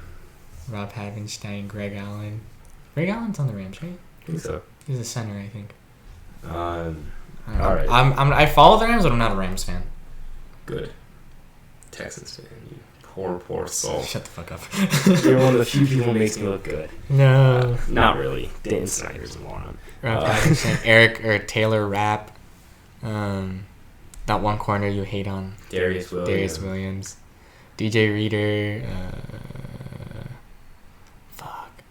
Rob Havenstein, Greg Allen. Greg Allen's on the Rams, right? I think so. He's a center, I think. All right. I follow the Rams, but I'm not a Rams fan. Good. Texans fan. You poor soul. Shut the fuck up. You're one of the few people who makes me look good. No. Not really. Dan Snyder's a moron. Rob Havenstein, Taylor Rapp. That one corner you hate on. Darius Williams. DJ Reader. Fuck.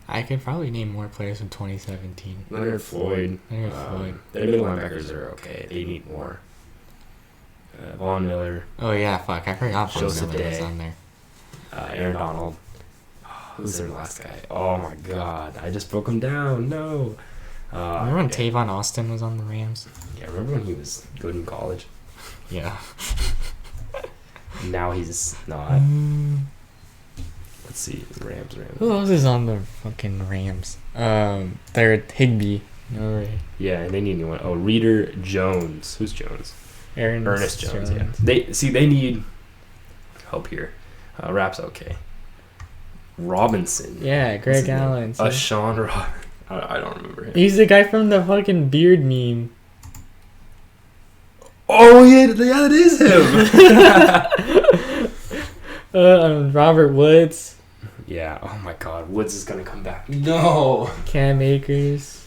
I could probably name more players from 2017. Leonard Floyd. Their middle linebackers are okay. They need more. Von Miller. Oh yeah, fuck. I forgot Von Miller was on there. Aaron Donald. Who's their last guy? Oh my god. I just broke him down. No. Remember when Tavon Austin was on the Rams? Yeah, remember when he was good in college? Yeah. Now he's not. Let's see. Rams. Who else is on the fucking Rams? They're Higbee. No way. Yeah, and they need a new one. Oh, Reader Jones. Who's Jones? Ernest Jones. Yeah. They need help here. Rapp's okay. Robinson. Yeah, Greg Allen. Sean Robinson. I don't remember him. He's the guy from the fucking beard meme. Oh yeah, that is him. Robert Woods. Yeah. Oh my God, Woods is gonna come back. No. Cam Akers.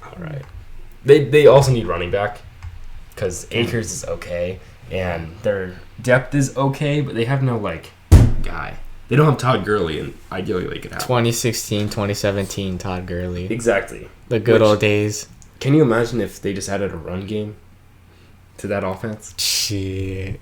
All right. They also need running back because Akers is okay and their depth is okay, but they have no guy. They don't have Todd Gurley, and ideally they could have 2016, 2017 Todd Gurley. Exactly. The good old days. Can you imagine if they just added a run game to that offense? Shit.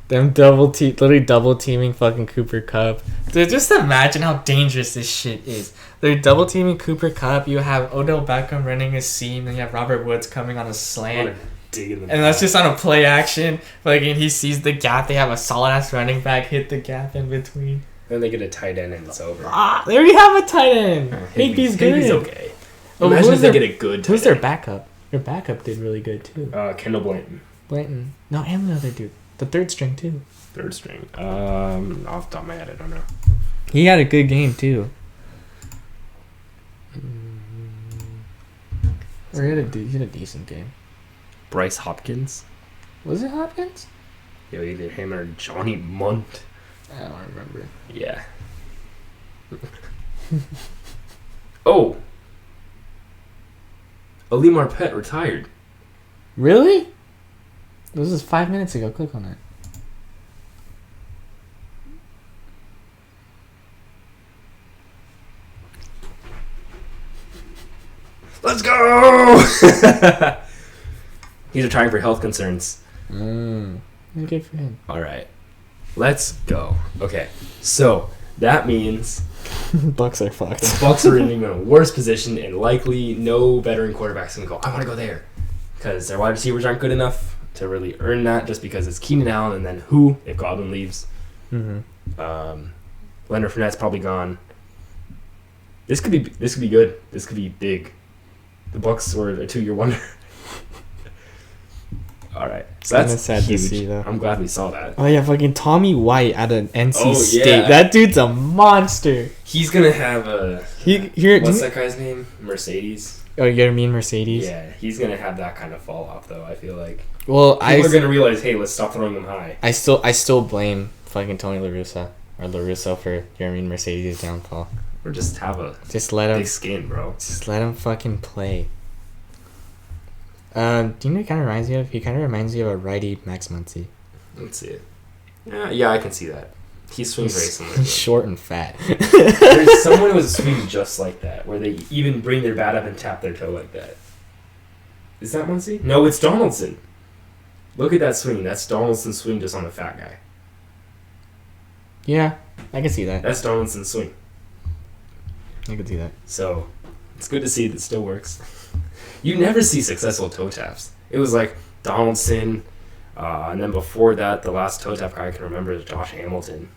Them literally double teaming fucking Cooper Kupp. Dude, just imagine how dangerous this shit is. They're double teaming Cooper Kupp. You have Odell Beckham running a seam, then you have Robert Woods coming on a slant. And that's just on a play action. He sees the gap. They have a solid ass running back hit the gap in between. Then they get a tight end and it's over. They already have a tight end. Higbee's good. Higbee's okay. Imagine if they get a good tight Who's their end. backup? Their backup did really good too. Kendall Blanton. No, and the other dude. The third string too. Third string. Off the top of my head, I don't know. He had a good game too. Or he had a decent game. Bryce Hopkins. Was it Hopkins? Yeah, either him or Johnny Munt. I don't remember. Yeah. Oh. Ali Marpet retired. Really? This was 5 minutes ago. Click on it. Let's go! He's retiring for health concerns. Good for him. All right. Let's go. Okay. So, that means Bucks are fucked. the Bucks are in a worse position and likely no veteran quarterback's going to go, I want to go there. Because their wide receivers aren't good enough to really earn that just because it's Keenan Allen and then who if Godwin leaves. Mm-hmm. Leonard Fournette's probably gone. This could be good. This could be big. The Bucks were a 2-year wonder. All right, so that's sad huge. to see, though. I'm glad we saw that. Oh yeah, fucking Tommy White at an NC State. Yeah. That dude's a monster. He's gonna have a what's that guy's name? Mercedes. Oh, you gotta mean Mercedes? Yeah, he's gonna have that kind of fall off though. I feel like. Well, people are gonna realize, hey, let's stop throwing them high. I still blame fucking Tony La Russa for Jeremy Mercedes' downfall. Or just have a let him big skin, bro. Just let him fucking play. Do you know what he kind of reminds me of? He kind of reminds me of a righty Max Muncy. Let's see it. Yeah, I can see that. He swings very similar. He's short and fat. There's someone who swings just like that, where they even bring their bat up and tap their toe like that. Is that Muncy? No, it's Donaldson. Look at that swing. That's Donaldson's swing just on the fat guy. Yeah, I can see that. That's Donaldson's swing. I can see that. So, it's good to see that it still works. You never see successful toe taps. It was like Donaldson, And then before that, the last toe tap guy I can remember is Josh Hamilton,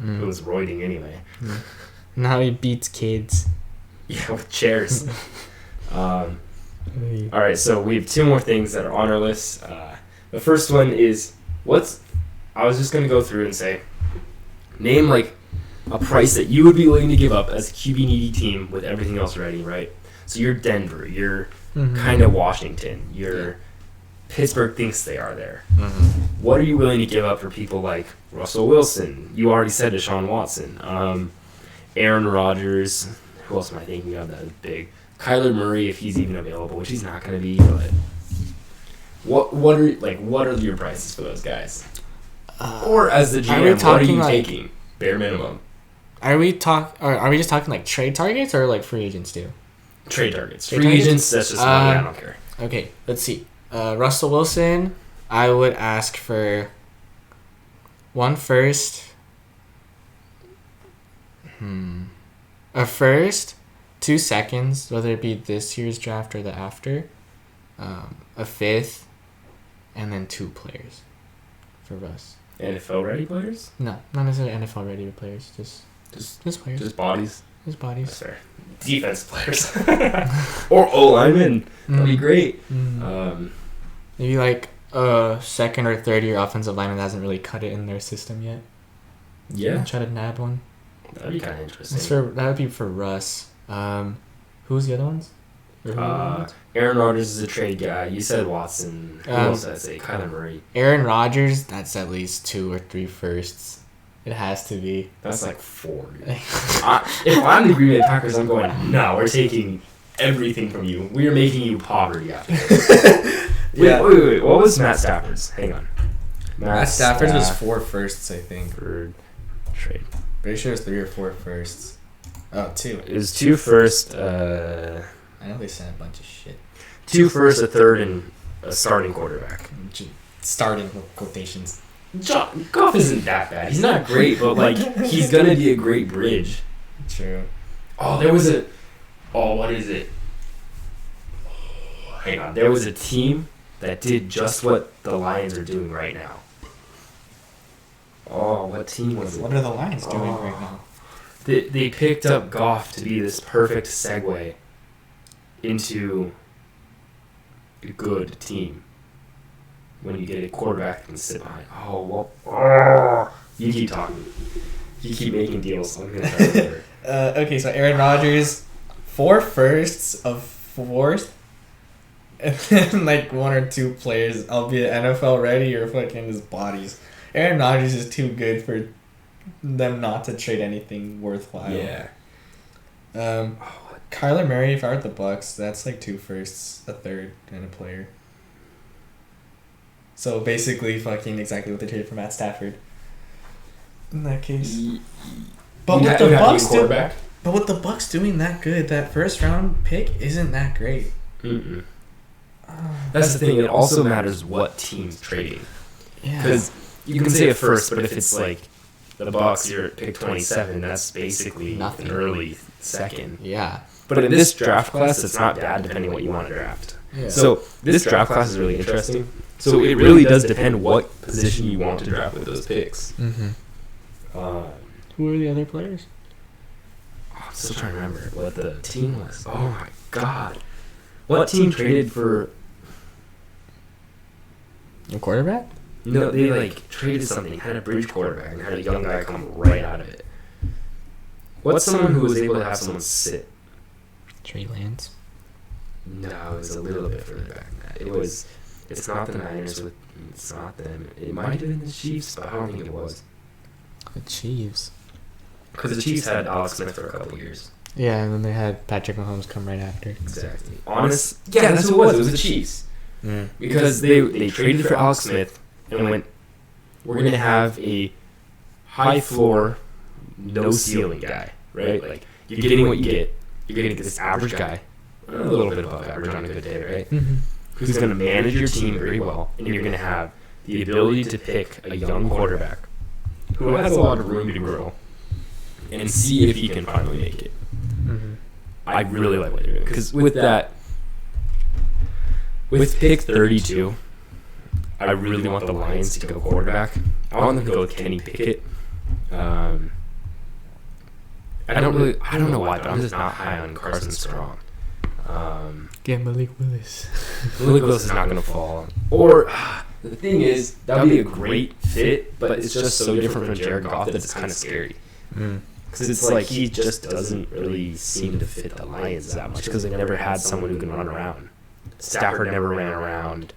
who was roiding anyway. Now he beats kids. Yeah, with chairs. All right, so we have 2 more things that are on our list. The first one is I was just gonna go through and say, name like a price that you would be willing to give up as a QB needy team with everything else ready, right? So you're Denver, you're kind of Washington, you're Pittsburgh thinks they are there. What are you willing to give up for people like Russell Wilson? You already said Deshaun Watson, Aaron Rodgers. Who else am I thinking of that is big? Kyler Murray, if he's even available, which he's not going to be. But what are your prices for those guys? Or as the GM, what are you taking? Bare minimum. Are we just talking like trade targets or like free agents too? Trade targets. Free agents. That's just money. I don't care. Okay, let's see. Russell Wilson, I would ask for 1 first. A first, 2 seconds, whether it be this year's draft or the after. A 5th, and then 2 players for Russ. NFL ready players? No, not necessarily NFL ready players. Just players. Just bodies. Just bodies. That's fair. Defense players. Or O-linemen. That'd be great. Maybe like a 2nd or 3rd year offensive lineman that hasn't really cut it in their system yet. Yeah. Try to nab one. That'd be kind of interesting. That would be for Russ. Who's the other ones? Aaron Rodgers is a trade guy. You said Watson. Who else did I say? Kyler Murray. Aaron Rodgers, that's at least 2 or 3 firsts. It has to be. That's like 4. If I'm the Green Bay Packers, I'm going, no, we're taking everything from you. We are making you poverty after this. Wait. What was Matt Stafford's? Hang on. Matt Stafford's was 4 firsts, I think. For trade. Pretty sure it's 3 or 4 firsts. Oh, 2. It was 2 first. I know they sent a bunch of shit. 2 first, a 3rd, and a starting quarterback. Starting quotations. Goff isn't that bad. He's not great, but like he's gonna be a great bridge. True. What is it? Hang on. There was a team that did just what the Lions are doing right now. Oh, what team was it? What are the Lions doing right now? They picked up Goff to be this perfect segue into a good team. When you get a quarterback that can sit behind. You keep talking. You keep making deals. I'm gonna try to remember. Okay, so Aaron Rodgers, 4 firsts of 4th, and then like 1 or 2 players, albeit NFL ready or fucking just bodies. Aaron Rodgers is too good for them not to trade anything worthwhile. Yeah. Kyler Murray, if I were the Bucks, that's like 2 firsts, a 3rd, and a player. So basically, fucking exactly what they traded for Matt Stafford. In that case, but with the Bucks doing that good, that 1st round pick isn't that great. That's the thing. It also matters what team's trading. Yeah. Because you can say a first, but if it's like the Bucks, you're at pick 27. That's basically nothing. An early 2nd. Yeah. But in this draft class, it's not bad depending on what you want to draft. Yeah. So this draft class is really interesting. So it really does depend what position you want to draft with those picks. Who are the other players? I'm still trying to remember what the team was. Oh my god. What team traded for... A quarterback? No, they like traded something, had a bridge quarterback, and had a young guy come right out of it. What's someone who was able to have someone sit? Trey Lance? No, it was a little bit further back than that. It's not the Niners. It's not them. It might have been the Chiefs, but I don't think it was. The Chiefs? Because the Chiefs had Alex Smith for a couple years. Yeah, and then they had Patrick Mahomes come right after. Exactly. Yeah, that's who it was. It was the Chiefs. Because they traded for Alex Smith and went, we're going to have a high floor, no ceiling guy, right? Like, you're getting what you get. You're going to get this average guy, a little bit above average on a good day, right? Who's going to manage your team very well, and you're going to have the ability to pick a young quarterback who has a lot of room to grow and see if he can finally make it. I really like what they're doing. Because with pick 32, I really want the Lions to go quarterback. I want them to go with Kenny Pickett. I don't know why, but I'm just not high on Carson Strong. Get Malik Willis. Malik Willis is not going to fall. Or the thing is, that would be a great fit, but it's just so different from Jared Goff that it's kind of scary. Because it's like he just doesn't really seem to fit the Lions that much because they never had someone who can run around. Stafford never ran around.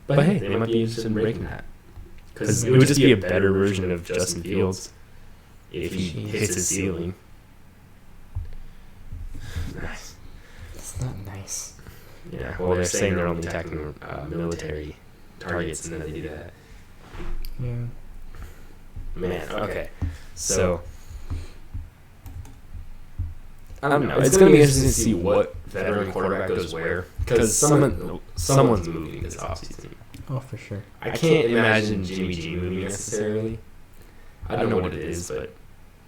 But hey, they might be interested in breaking that. Because it would just be a better version of Justin Fields if he hits his ceiling. Nice. It's not nice. Yeah, well, they're saying they're only attacking military targets, and then they do that. Yeah. Man, okay. So, I don't know. It's going to be interesting to see what veteran quarterback goes where. Because someone's moving this offseason. Oh, for sure. I can't imagine Jimmy G moving necessarily. I don't know what it is, but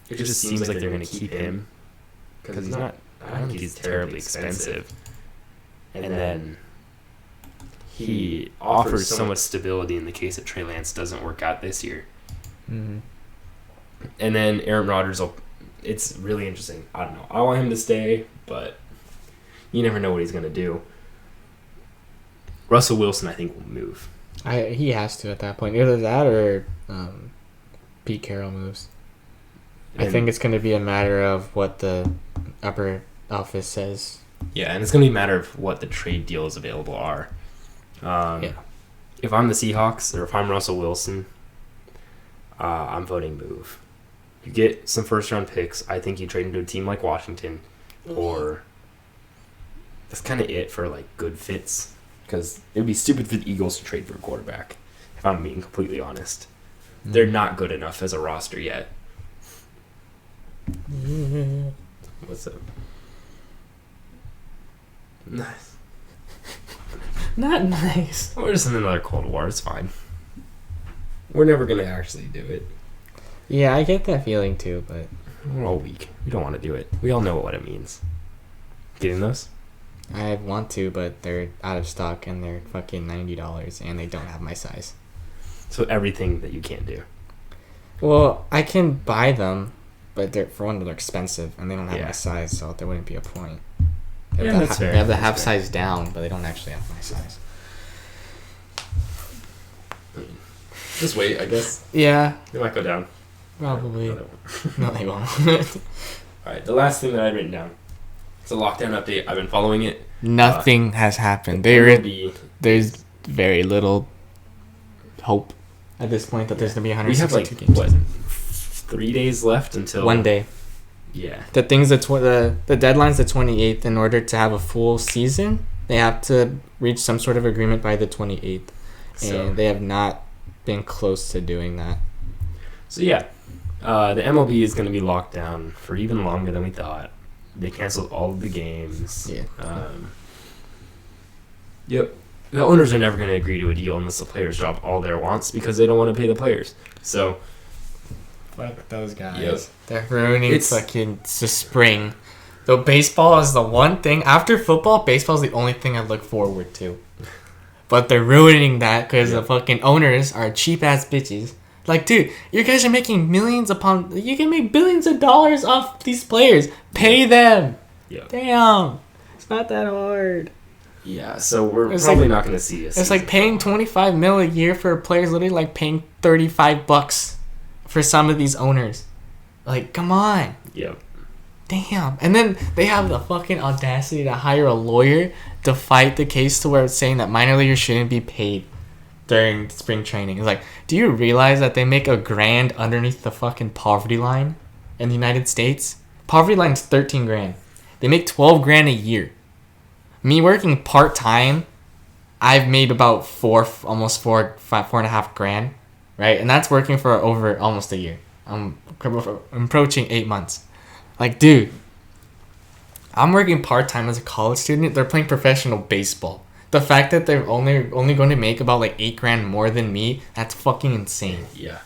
it just seems like they're going to keep him. Because he's not, I don't think he's terribly expensive. And then he offers so much stability in the case that Trey Lance doesn't work out this year. Mm-hmm. And then Aaron Rodgers it's really interesting. I don't know. I want him to stay, but you never know what he's going to do. Russell Wilson, I think, will move. He has to at that point. Either that or Pete Carroll moves. I think it's going to be a matter of what the upper office says. Yeah, and it's going to be a matter of what the trade deals available are. If I'm the Seahawks or if I'm Russell Wilson, I'm voting move. You get some first-round picks. I think you trade into a team like Washington, or that's kind of it for like good fits. Because it would be stupid for the Eagles to trade for a quarterback, if I'm being completely honest. They're not good enough as a roster yet. What's up? Nice. Not nice. We're just in another Cold War. It's fine. We're never going to actually do it. Yeah, I get that feeling too, but We're all weak. We don't want to do it. We all know what it means. Getting those? I want to, but they're out of stock and they're fucking $90 and they don't have my size. So everything that you can't do. Well, I can buy them, but they're expensive and they don't have Yeah. my size, so there wouldn't be a point. Yeah, that's fair. They have the That's half fair. size down, but they don't actually have my size. Just wait, I guess. Yeah, They might go down. probably. No, they won't. No, they won't. Alright, the last thing that I had written down. It's a lockdown update. I've been following it. Nothing has happened. There's very little hope at this point that there's going to be We have 162 like, games. what, 3 days left until... 1 day. Yeah. The thing's the deadline's the 28th. In order to have a full season, they have to reach some sort of agreement by the 28th. So, And they have not been close to doing that. so yeah. The MLB is going to be locked down for even longer than we thought. They canceled all of the games. Yeah. Yep. The owners are never going to agree to a deal unless the players drop all their wants because they don't want to pay the players. So, Fuck those guys. Yep. They're ruining It's- fucking the spring. Though baseball is the one thing. After football, baseball is the only thing I look forward to. But they're ruining that because the fucking owners are cheap ass bitches. Like, dude, you guys are making millions upon... You can make billions of dollars off these players. Pay them. yeah. Damn. It's not that hard. Yeah, so we're It's probably like- not going to see this. It's like paying $25 million a year for players, literally like paying $35 for some of these owners. Like, come on. Yep. Damn. And then they have the fucking audacity to hire a lawyer to fight the case to where it's saying that minor leaguers shouldn't be paid during spring training. It's like, do you realize that they make $1,000 underneath the fucking poverty line in the United States? Poverty line's $13,000. They make $12,000 a year. Me working part-time, I've made about almost four and a half grand, right? And that's working for over almost a year. I'm approaching 8 months. Like, dude, I'm working part-time as a college student. They're playing professional baseball. The fact that they're only going to make about like $8,000 more than me, that's fucking insane. Yeah.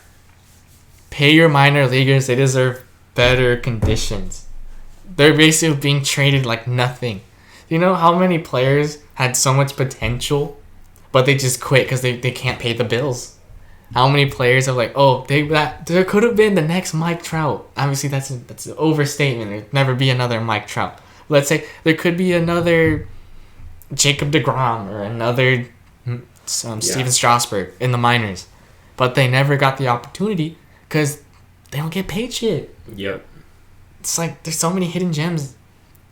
Pay your minor leaguers. They deserve better conditions. They're basically being traded like nothing. Do you know how many players had so much potential but they just quit because they can't pay the bills. How many players have like, oh, there could have been the next Mike Trout. Obviously, that's an overstatement. There'd never be another Mike Trout. Let's say there could be another Jacob deGrom or another Steven Strasburg in the minors, but they never got the opportunity because they don't get paid shit. Yep. It's like there's so many hidden gems.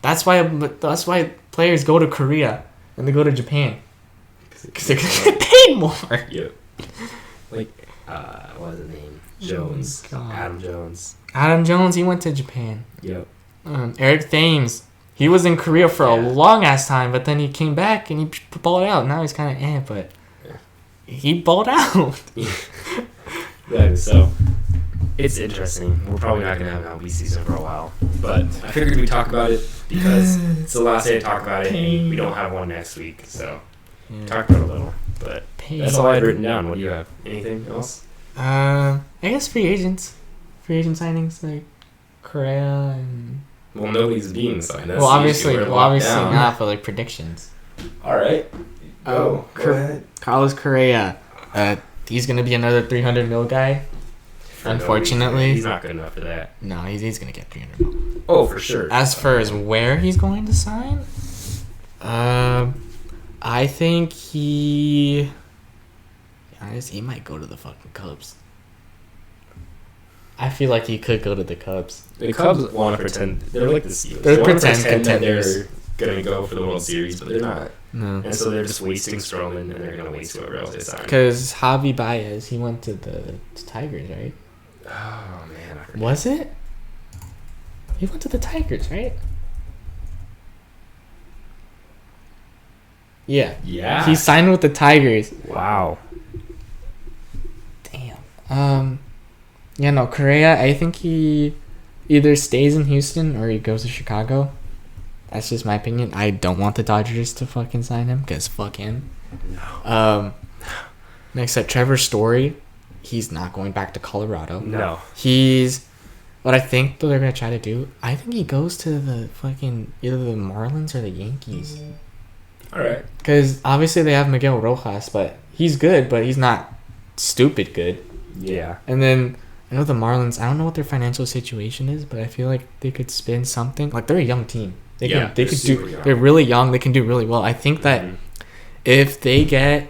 That's why players go to Korea and they go to Japan because they're gonna get paid more. Yep. Like, what was his name? Jones. Adam Jones. Adam Jones, he went to Japan. Yep. Eric Thames, he was in Korea for a long ass time, but then he came back and he balled out. Now he's kind of but he balled out. Yeah, so it's interesting. We're probably not going to have an MLB season for a while, but I figured we'd talk about it because it's the last day to talk about it, and we don't have one next week, so talk about it a little. But that's all I had written down. What do you have? Anything else? I guess free agent signings like Correa and. Well, nobody's being signed. That's obviously down. not, but like predictions. All right. Go ahead. Carlos Correa. He's gonna be another 300 mil guy. Unfortunately, he's not good enough for that. No, he's gonna get 300 mil. Oh, for sure. As far as where he's going to sign, I think he might go to the fucking Cubs. I feel like he could go to the Cubs. The Cubs want to pretend they're like the Steelers. They're they pretend that contenders. they're gonna go for the World Series, but they're not. No. And so they're just wasting Stroman, and they're gonna waste whoever else they sign. Because Javi Baez, he went to the Tigers, right? Oh man, I forget. Was it? He went to the Tigers, right? Yeah. Yeah. He signed with the Tigers. Wow. Damn. Yeah, no, Correa, I think he either stays in Houston or he goes to Chicago. That's just my opinion. I don't want the Dodgers to fucking sign him because fuck him. No. Next up, Trevor Story. He's not going back to Colorado. No. What I think that they're going to try to do, I think he goes to the fucking either the Marlins or the Yankees. All right. Because obviously they have Miguel Rojas, but he's good, but he's not stupid good. Yeah. And then I know the Marlins, I don't know what their financial situation is, but I feel like they could spin something. Like, they're a young team. They could do. Young. They're really young. They can do really well. I think that if they get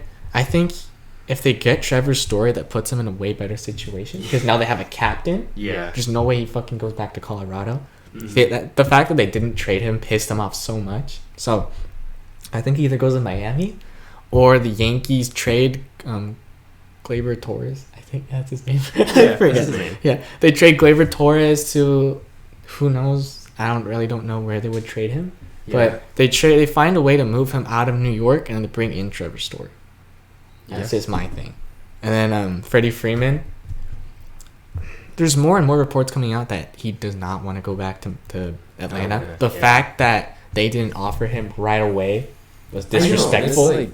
Trevor Story, that puts them in a way better situation because now they have a captain. Yeah. There's no way he fucking goes back to Colorado. The fact that they didn't trade him pissed them off so much. So I think he either goes to Miami or the Yankees trade Gleyber Torres. I think that's his name. Yeah, that's his name. Yeah, they trade Gleyber Torres to who knows. I don't know where they would trade him, but they find a way to move him out of New York and to bring in Trevor Story. That's just my thing. And then Freddie Freeman. There's more and more reports coming out that he does not want to go back to Atlanta. The fact that they didn't offer him right away was disrespectful.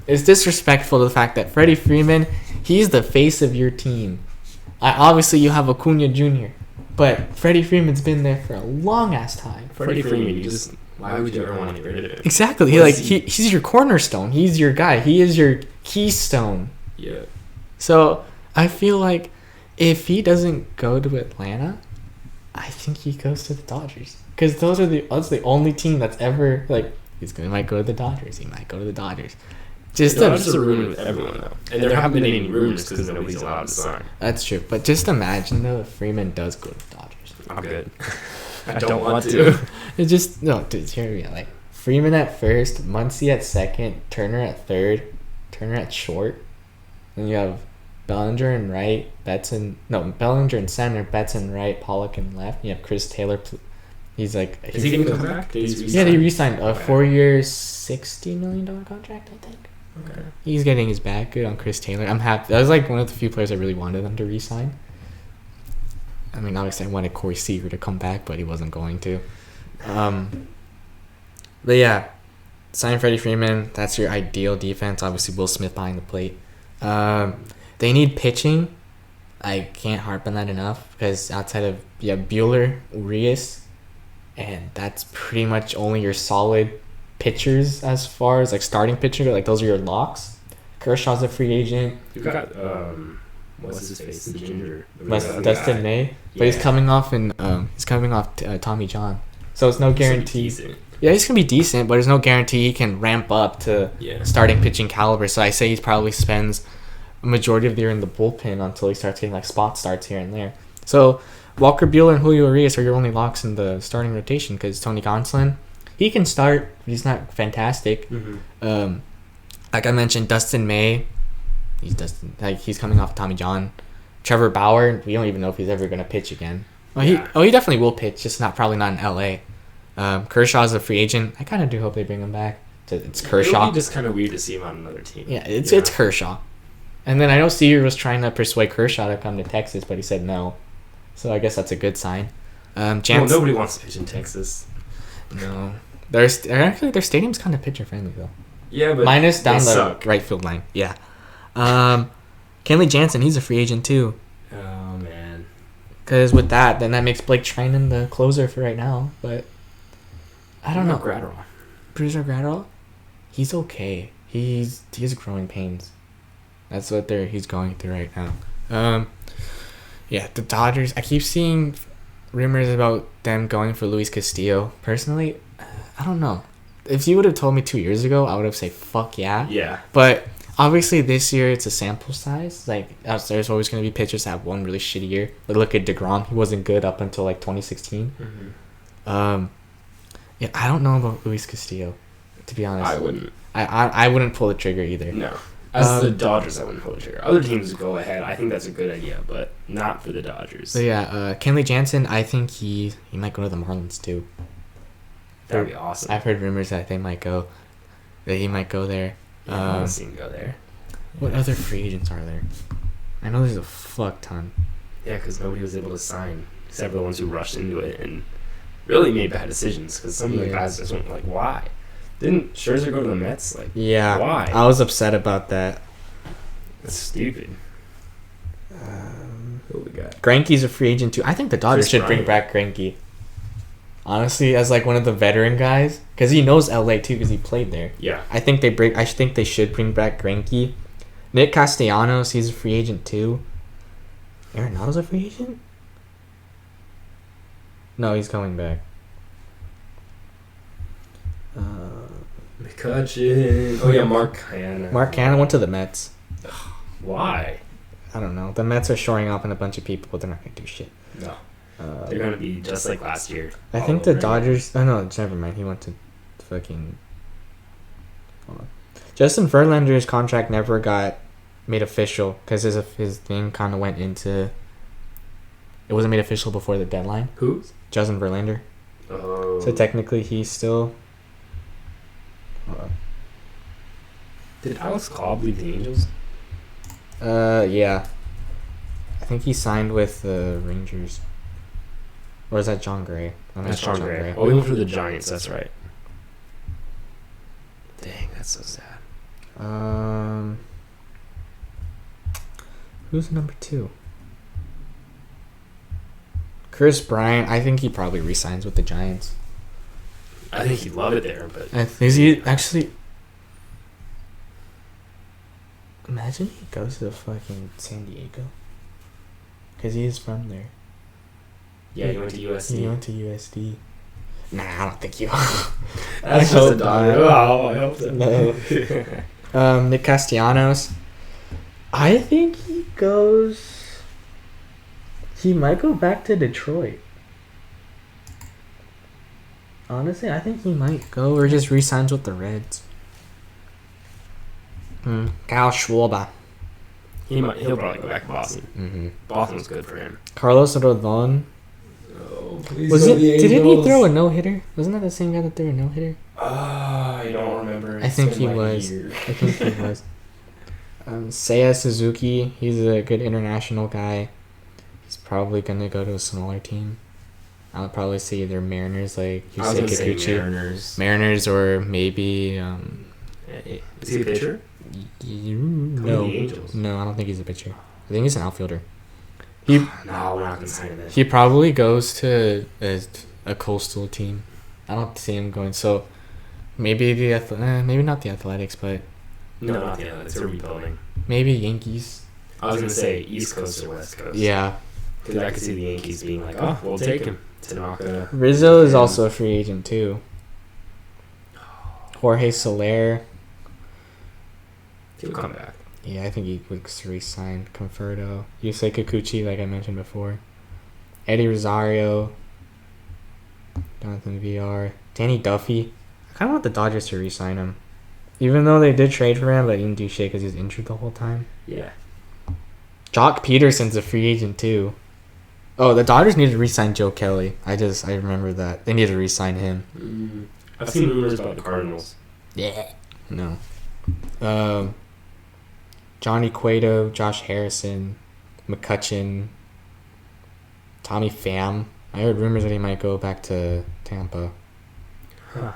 It's disrespectful to the fact that Freddie Freeman, he's the face of your team. Obviously, you have Acuna Jr., but Freddie Freeman's been there for a long ass time. Freddie Freeman, why would you ever want to get rid of him? Exactly. He's your cornerstone. He's your guy. He is your keystone. Yeah. So I feel like if he doesn't go to Atlanta, I think he goes to the Dodgers because that's the only team that's ever he might go to the Dodgers. He might go to the Dodgers. Just a rumor with everyone though, and there haven't been any rumors because nobody's allowed to sign. That's true, but just imagine though if Freeman does go to the Dodgers. I'm good. I don't want to. It's just dude. Hear me. Freeman at first, Muncy at second, Turner at third, Turner at short. Then you have Bellinger in right, Bellinger in center, Betts in right, Pollock in left. You have Chris Taylor. He's like. Is he gonna come back? They re-signed a 4-year, $60 million contract, I think. Okay. He's getting his back good on Chris Taylor. I'm happy. That was one of the few players I really wanted them to re-sign. I mean, obviously I wanted Corey Seager to come back, but he wasn't going to. But yeah, sign Freddie Freeman. That's your ideal defense. Obviously, Will Smith behind the plate. They need pitching. I can't harp on that enough because outside of Buehler, Urias, and that's pretty much only your solid pitchers as far as starting pitcher. Those are your locks. Kershaw's a free agent. You got what's his face? The ginger. Dustin May, but he's coming off Tommy John, so it's no guarantee. Yeah, he's gonna be decent, but there's no guarantee he can ramp up to starting pitching caliber. So I say he probably spends a majority of the year in the bullpen until he starts getting like spot starts here and there. So Walker Buehler and Julio Urias are your only locks in the starting rotation because Tony Gonsolin, he can start, but he's not fantastic. Mm-hmm. Like I mentioned, Dustin May, he's coming off Tommy John. Trevor Bauer, we don't even know if he's ever gonna pitch again. He definitely will pitch, just probably not in LA. Kershaw's a free agent. I kind of do hope they bring him back. It's Kershaw. It'll be just kind of weird to see him on another team. Yeah, it's Kershaw. And then I know Seager was trying to persuade Kershaw to come to Texas, but he said no. So I guess that's a good sign. Nobody wants to pitch in Texas. No. Their stadium's kind of pitcher friendly though. Yeah, but minus down the right field line. Yeah. Kenley Jansen, he's a free agent too. Oh man. Because with that, then that makes Blake Treinen the closer for right now. But I don't know. Bruiser Gratterall, he's okay. He has growing pains. That's what he's going through right now. Yeah, the Dodgers. I keep seeing rumors about them going for Luis Castillo. Personally, I don't know. If you would have told me 2 years ago, I would have said fuck yeah. Yeah. But obviously this year it's a sample size. Like there's always going to be pitchers that have one really shitty year. Like look at DeGrom. He wasn't good up until like 2016. Mm-hmm. Yeah, I don't know about Luis Castillo, to be honest. I wouldn't. I wouldn't pull the trigger either. No. As the Dodgers, I wouldn't pull the trigger. Other teams go ahead. I think that's a good idea, but not for the Dodgers. So yeah, Kenley Jansen, I think he might go to the Marlins too. That'd be awesome. I've heard rumors that he might go there. Yeah, I want to see him go there. What other free agents are there? I know there's a fuck ton. Yeah, because nobody was able to sign, except for the ones who rushed into it and really made bad decisions. Because some of the guys just went like, "Why? Didn't Scherzer go to the Mets? Like, why?" I was upset about that. That's stupid. Who we got? Greinke's a free agent too. I think the Dodgers should bring back Greinke. Honestly, as like one of the veteran guys, because he knows LA too, because he played there. Yeah. I think they should bring back Greinke. Nick Castellanos, he's a free agent too. Arenado's a free agent? No, he's coming back. McCutcheon. Oh yeah, Mark Canha. Mark Canha went to the Mets. Why? I don't know. The Mets are shoring up in a bunch of people, but they're not gonna do shit. No. They're gonna be just like last year. I think the Dodgers. Oh no, never mind. He went to fucking. Hold on. Justin Verlander's contract never got made official because his thing kind of went into. It wasn't made official before the deadline. Who? Justin Verlander. Oh. So technically, he's still. Hold on. Did Alex Cobb leave the Angels? Yeah. I think he signed with the Rangers. Or is that John Gray? That's John Gray. Oh, he went for the Giants. That's right. Dang, that's so sad. Who's number 2? Chris Bryant. I think he probably re-signs with the Giants. I think he'd love it there, but is he actually? Imagine he goes to fucking San Diego. Because he is from there. Yeah, he went to USD. He went to USD. Nah, I don't think he will. That's just a Dodger. Oh, I hope so. No. Nick Castellanos. I think he goes... He might go back to Detroit. Honestly, I think he might go or just re-signs with the Reds. Kyle Schwarber. He'll probably go back to Boston. Mm-hmm. Boston's good for him. Carlos Rodon. Oh, please. Didn't he throw a no-hitter? Wasn't that the same guy that threw a no-hitter? I don't remember. I think he was. Seiya Suzuki. He's a good international guy. He's probably gonna go to a smaller team. I would probably say either Mariners, like you said, Kikuchi. Mariners, or maybe. Is he a pitcher? No, I don't think he's a pitcher. I think he's an outfielder. No, we're not gonna sign that. He probably goes to a coastal team. I don't see him going. So maybe maybe not the Athletics, but No, not the Athletics. They're rebuilding. Maybe Yankees. I was gonna say East Coast or West Coast. Yeah. Because I could see the Yankees being like, oh, we'll take him. Tanaka. Rizzo is also a free agent too. Jorge Soler. He'll come back. Yeah, I think he would re-sign Conforto. Yusei Kikuchi, like I mentioned before. Eddie Rosario. Jonathan VR. Danny Duffy. I kind of want the Dodgers to re-sign him. Even though they did trade for him, but he didn't do shit because he was injured the whole time. Yeah. Jock Peterson's a free agent too. Oh, the Dodgers need to re-sign Joe Kelly. I remember that. They need to re-sign him. I've seen rumors about the Cardinals. Yeah. No. Johnny Cueto, Josh Harrison, McCutcheon, Tommy Pham. I heard rumors that he might go back to Tampa. Huh.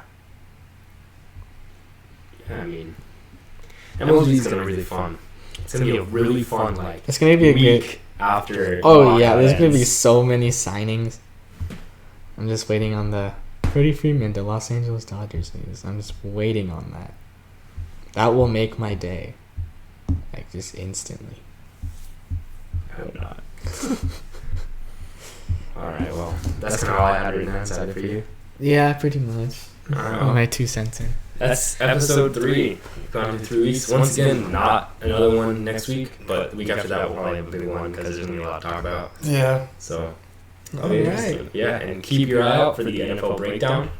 Yeah, I mean, MLB is gonna be really fun. It's gonna be a really fun It's gonna be a week good after. Oh yeah, there's gonna be so many signings. I'm just waiting on the Freddie Freeman to Los Angeles Dodgers news. I'm just waiting on that. That will make my day, like just instantly. I hope not. All right, well, that's kind of all I had written outside for you. Yeah, pretty much. My 2 cents in. That's episode 3. We've gone through 3 weeks. Once again, not another one next week, but the week after that we'll probably have a big one because there's gonna be a lot to talk about. Yeah. So. All right. Yeah, and keep your eye out for the NFL breakdown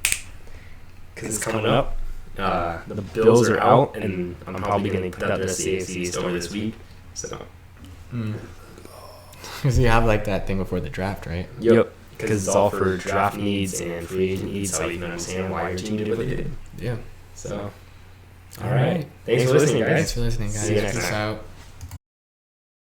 because it's coming up. The Bills are out, and I'm probably going to put out the AFC East over this week. So. Because you have like that thing before the draft, right? Yep. Because it's all for draft needs and free agent needs, so you can understand why your team did what they did. Yeah. So. All right. Thanks for listening, guys. Thanks for listening, guys. See you next Peace time. out.